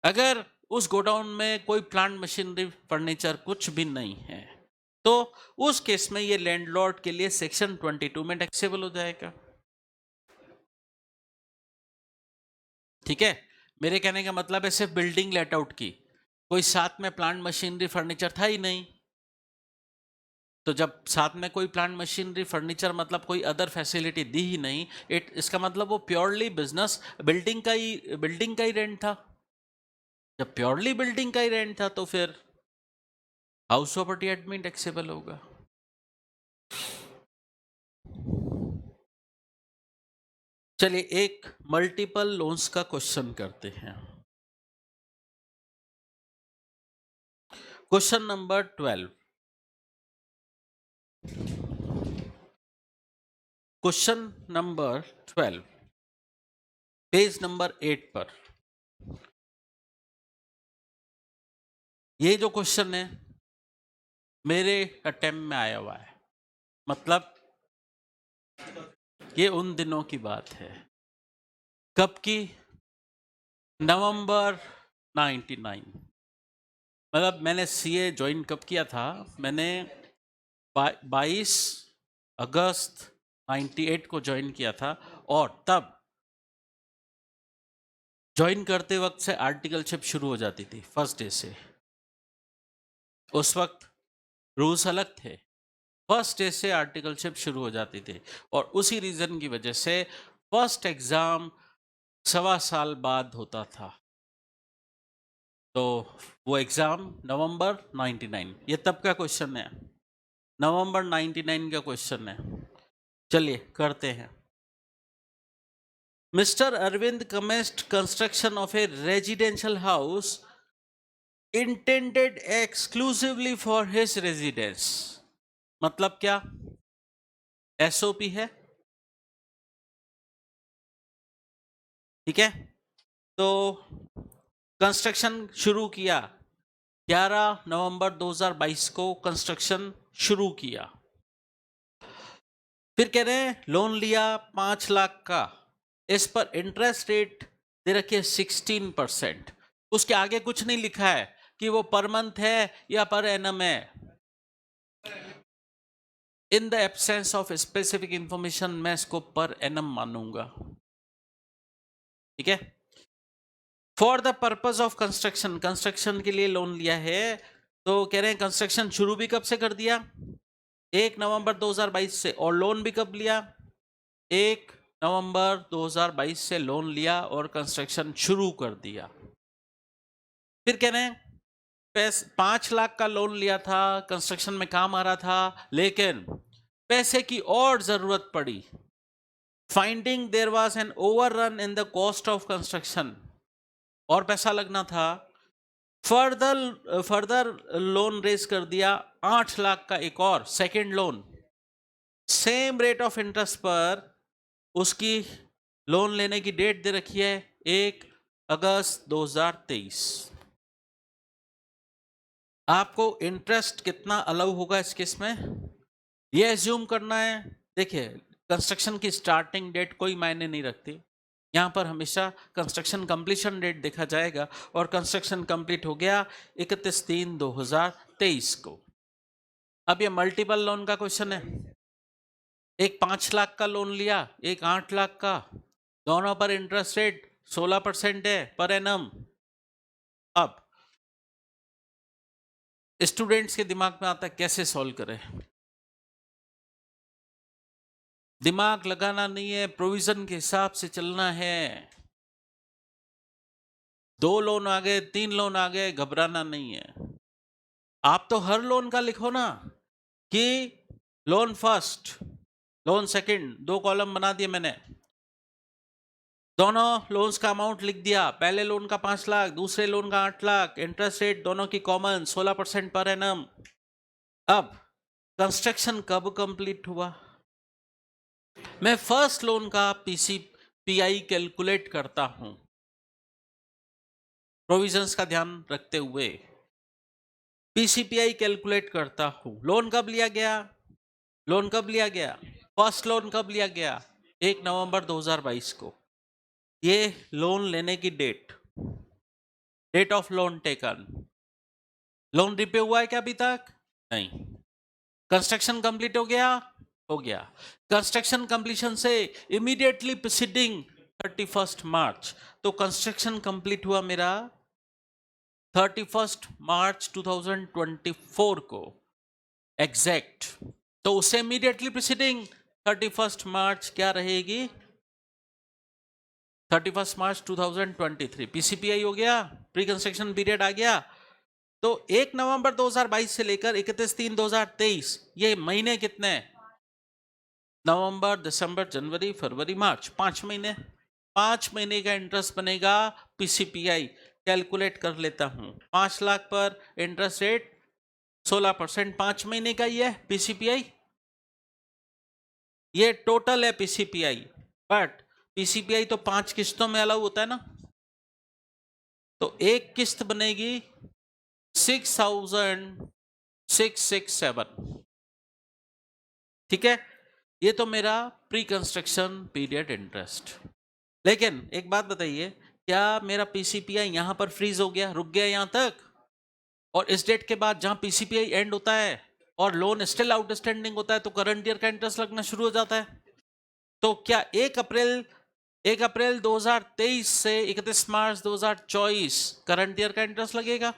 अगर उस गोडाउन में कोई प्लांट मशीनरी फर्नीचर कुछ भी नहीं है, तो उस केस में ये लैंडलॉर्ड के लिए सेक्शन 22 में टैक्सेबल हो जाएगा। ठीक है, मेरे कहने का मतलब है सिर्फ बिल्डिंग लेट आउट की, कोई साथ में प्लांट मशीनरी फर्नीचर था ही नहीं। तो जब साथ में कोई प्लांट मशीनरी फर्नीचर मतलब कोई अदर फैसिलिटी दी ही नहीं, इसका मतलब वो प्योरली बिजनेस बिल्डिंग का ही रेंट था। जब प्योरली बिल्डिंग का ही रेंट था तो फिर हाउस प्रॉपर्टी एडमिन टैक्सेबल होगा। चलिए एक मल्टीपल लोन्स का क्वेश्चन करते हैं। Question number 12। Question number 12 page number 8 पर। ये जो क्वेश्चन है मेरे अटेम्प्ट में आया हुआ है, मतलब ये उन दिनों की बात है। कब की? नवंबर 99। मतलब मैंने सीए ज्वाइन कब किया था? मैंने 22 अगस्त 98 को ज्वाइन किया था, और तब ज्वाइन करते वक्त से आर्टिकलशिप शुरू हो जाती थी फर्स्ट डे से। उस वक्त रूल्स अलग थे, फर्स्ट डे से आर्टिकलशिप शुरू हो जाती थी, और उसी रीजन की वजह से फर्स्ट एग्जाम 1.25 साल बाद होता था। तो वो एग्जाम नवंबर 99, ये तब का क्वेश्चन है, नवंबर 99 का क्वेश्चन है। चलिए करते हैं। Mister Arvind commenced construction of a residential house intended exclusively for his residence. मतलब क्या? एसओपी है, ठीक है। तो कंस्ट्रक्शन शुरू किया 11 नवंबर 2022 को, कंस्ट्रक्शन शुरू किया। फिर कह रहे हैं लोन लिया 5 लाख का, इस पर इंटरेस्ट रेट दे रखी है 16%। उसके आगे कुछ नहीं लिखा है कि वो पर मंथ है या पर एनम है। In the absence of specific information मैं इसको पर एनम मानूंगा, ठीक है। For the purpose of construction, construction के लिए लोन लिया है, तो कह रहे हैं कंस्ट्रक्शन शुरू भी कब से कर दिया? 1 नवंबर 2022 से। और लोन भी कब लिया? 1 नवंबर 2022 से लोन लिया और कंस्ट्रक्शन शुरू कर दिया। फिर कह रहे हैं 5 लाख का लोन लिया था, कंस्ट्रक्शन में काम आ रहा था, लेकिन पैसे की और जरूरत पड़ी। Finding there was an overrun in the cost of construction, और पैसा लगना था। फर्दर लोन रेज कर दिया 8 लाख का, एक और second loan, same rate of interest पर। उसकी लोन लेने की डेट दे रखी है 1 अगस्त 2023। आपको इंटरेस्ट कितना अलाउ होगा इस केस में, ये एज्यूम करना है। देखिए कंस्ट्रक्शन की स्टार्टिंग डेट कोई मायने नहीं रखती, यहाँ पर हमेशा कंस्ट्रक्शन कंप्लीशन डेट देखा जाएगा, और कंस्ट्रक्शन कंप्लीट हो गया 31/3/2023 को। अब ये मल्टीपल लोन का क्वेश्चन है, एक 5 लाख का लोन लिया, एक 8 लाख का, दोनों पर इंटरेस्ट रेट 16% है पर एनम। अब स्टूडेंट्स के दिमाग में आता है कैसे सॉल्व करें। दिमाग लगाना नहीं है, प्रोविजन के हिसाब से चलना है। 2 लोन आ गए, 3 लोन आ गए, घबराना नहीं है। आप तो हर लोन का लिखो ना कि loan first, loan second, 2 column बना दिए मैंने। दोनों लोन्स का अमाउंट लिख दिया, पहले लोन का 5 लाख, दूसरे लोन का 8 लाख, इंटरेस्ट रेट दोनों की कॉमन 16% पर एनम। अब कंस्ट्रक्शन कब कंप्लीट हुआ? मैं फर्स्ट लोन का पीआई कैलकुलेट करता हूं प्रोविजंस का ध्यान रखते हुए, पीसीपीआई कैलकुलेट करता हूं। लोन कब लिया गया? लोन कब लिया गया? फर्स्ट लोन कब लिया गया? 1 नवंबर 2022 को। ये लोन लेने की date of loan taken. Loan repay हुआ है क्या अभी तक? नहीं। कंस्ट्रक्शन कंप्लीट हो गया? हो गया। कंस्ट्रक्शन कंप्लीशन से इमीडिएटली प्रीसीडिंग 31 मार्च, तो कंस्ट्रक्शन कंप्लीट हुआ मेरा 31 मार्च 2024 को एग्जैक्ट। तो उससे इमीडिएटली प्रीसीडिंग 31 मार्च क्या रहेगी? 31 मार्च 2023। पीसीपीआई हो गया? प्री कंस्ट्रक्शन पीरियड आ गया। तो 1 नवंबर 2022 से लेकर 31/3/2023 ये महीने कितने हैं? नवंबर, दिसंबर, जनवरी, फरवरी, मार्च, 5 महीने। 5 महीने का इंटरेस्ट बनेगा पीसीपीआई। कैलकुलेट कर लेता हूं। 5 लाख पर इंटरेस्ट रेट 16%, 5 महीने का ही है पीसीपीआई। ये टोटल है पीसीपीआई, बट पीसीपीआई तो 5 किस्तों में अलाउ होता है ना। तो एक किस्त बनेगी 6,667। ठीक है, ये तो मेरा प्री कंस्ट्रक्शन पीरियड इंटरेस्ट। लेकिन एक बात बताइए, क्या मेरा पीसीपीआई यहां पर फ्रीज हो गया, रुक गया यहां तक? और इस डेट के बाद जहां पीसीपीआई एंड होता है और लोन स्टिल आउटस्टैंडिंग होता है तो करंट ईयर का इंटरेस्ट लगना शुरू हो जाता है। तो क्या 1 अप्रैल 2023 से 31 मार्च 2024 करंट ईयर का इंटरेस्ट लगेगा?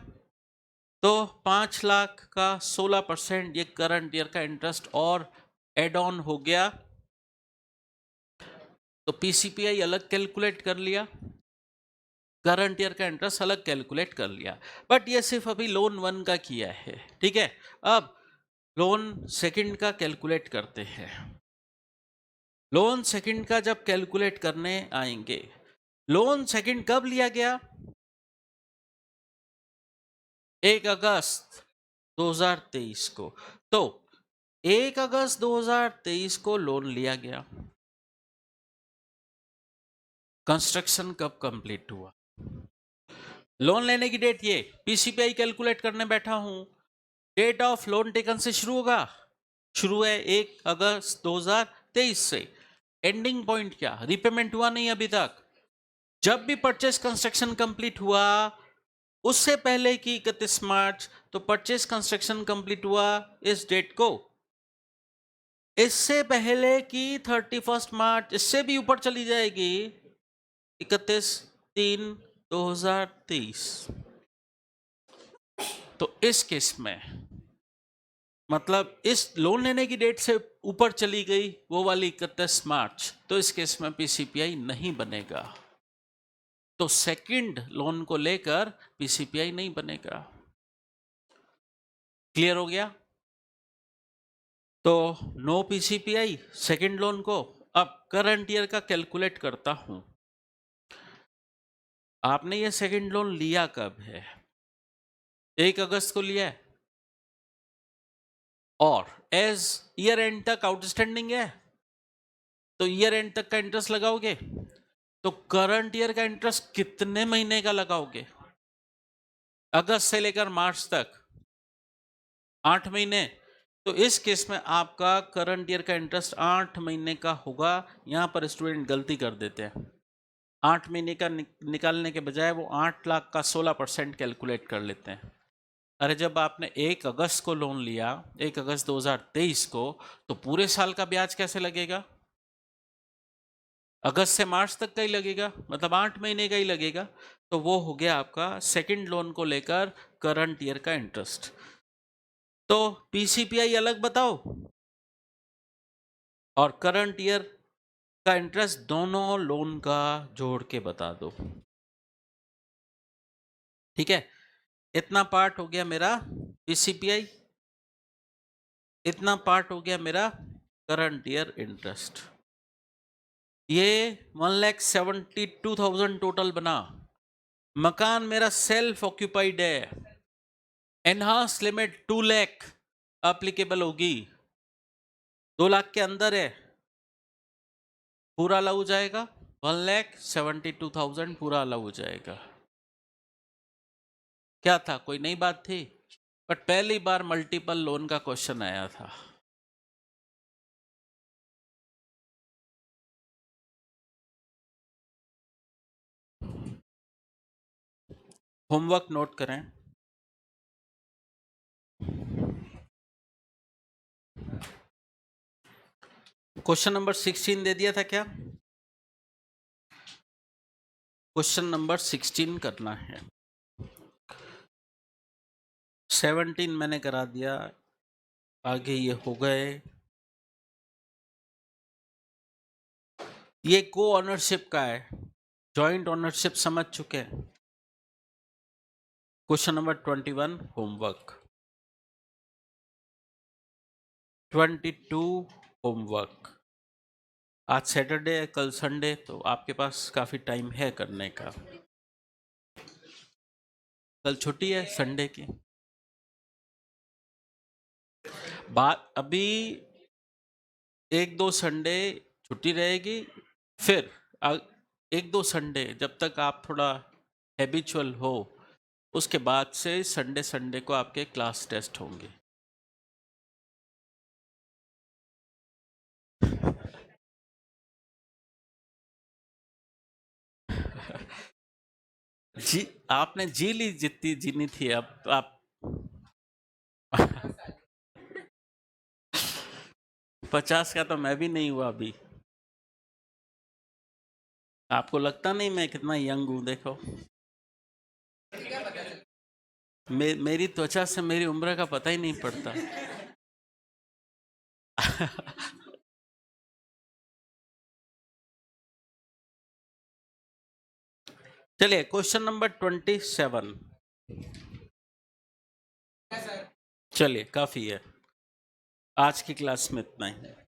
तो 5 लाख का 16% ये करंट ईयर का इंटरेस्ट और एड ऑन हो गया। तो पीसीपीआई अलग कैलकुलेट कर लिया, करंट ईयर का इंटरेस्ट अलग कैलकुलेट कर लिया। बट ये सिर्फ अभी लोन 1 का किया है, ठीक है। अब लोन सेकंड का कैलकुलेट करते हैं। लोन सेकंड का जब कैलकुलेट करने आएंगे, लोन सेकंड कब लिया गया? 1 अगस्त 2023 को। तो 1 अगस्त 2023 को लोन लिया गया। कंस्ट्रक्शन कब कंप्लीट हुआ? लोन लेने की डेट, ये पीसीपीआई कैलकुलेट करने बैठा हूं, डेट ऑफ लोन टेकन से शुरू होगा। शुरू है 1 अगस्त 2023 से। एंडिंग पॉइंट क्या? रिपेमेंट हुआ नहीं अभी तक। जब भी परचेस कंस्ट्रक्शन कंप्लीट हुआ उससे पहले की 31 मार्च, तो परचेस कंस्ट्रक्शन कंप्लीट हुआ इस डेट को। इससे पहले की 31 मार्च, इससे भी ऊपर चली जाएगी 31/3/2023। तो इस केस में मतलब इस लोन लेने की डेट से ऊपर चली गई वो वाली 31 मार्च, तो इस केस में पीसीपीआई नहीं बनेगा। तो सेकंड लोन को लेकर पीसीपीआई नहीं बनेगा। क्लियर हो गया? तो नो पीसीपीआई सेकंड लोन को। अब करंट ईयर का कैलकुलेट करता हूं। आपने ये सेकंड लोन लिया कब है? 1 अगस्त को लिया है और एज ईयर एंड तक आउटस्टैंडिंग है, तो ईयर एंड तक का इंटरेस्ट लगाओगे। तो करंट ईयर का इंटरेस्ट कितने महीने का लगाओगे? अगस्त से लेकर मार्च तक 8 महीने। तो इस केस में आपका करंट ईयर का इंटरेस्ट 8 महीने का होगा। यहां पर स्टूडेंट गलती कर देते हैं, 8 महीने का निकालने के बजाय वो 8 लाख का 16% कैलकुलेट कर लेते हैं। अरे जब आपने 1 अगस्त को लोन लिया, 1 अगस्त 2023 को, तो पूरे साल का ब्याज कैसे लगेगा? अगस्त से मार्च तक का ही लगेगा, मतलब 8 महीने का ही लगेगा। तो वो हो गया आपका सेकंड लोन को लेकर करंट ईयर का इंटरेस्ट। तो पीसीपीआई अलग बताओ और करंट ईयर का इंटरेस्ट दोनों लोन का जोड़ के बता दो। ठीक है, इतना पार्ट हो गया मेरा पीसीपीआई, इतना पार्ट हो गया मेरा करंट ईयर इंटरेस्ट। ये 1,72,000 टोटल बना। मकान मेरा सेल्फ ऑक्यूपाइड है, एनहांस लिमिट 2 लाख एप्लीकेबल होगी। 2 लाख के अंदर है, पूरा लागू जाएगा। 1,72,000 पूरा लागू जाएगा। क्या था, कोई नई बात थी? बट पहली बार मल्टीपल लोन का क्वेश्चन आया था। होमवर्क नोट करें। क्वेश्चन नंबर 16 दे दिया था क्या? क्वेश्चन नंबर 16 करना है। 17 मैंने करा दिया, आगे ये हो गए। ये को ऑनरशिप का है, जॉइंट ऑनरशिप समझ चुके हैं। Question number 21 homework. 22 होमवर्क। आज सैटरडे है, कल संडे, तो आपके पास काफी टाइम है करने का। कल छुट्टी है संडे की। बात अभी 1-2 संडे छुट्टी रहेगी, फिर 1-2 संडे जब तक आप थोड़ा हैबिचुअल हो, उसके बाद से संडे संडे को आपके क्लास टेस्ट होंगे। जी, आपने जी ली जितनी जीनी थी, अब आप 50 का तो मैं भी नहीं हुआ अभी। आपको लगता नहीं मैं कितना यंग हूं? देखो, मेरी त्वचा से मेरी उम्र का पता ही नहीं पड़ता। चलिए, क्वेश्चन नंबर 27। चलिए, काफी है, आज की क्लास में इतना ही।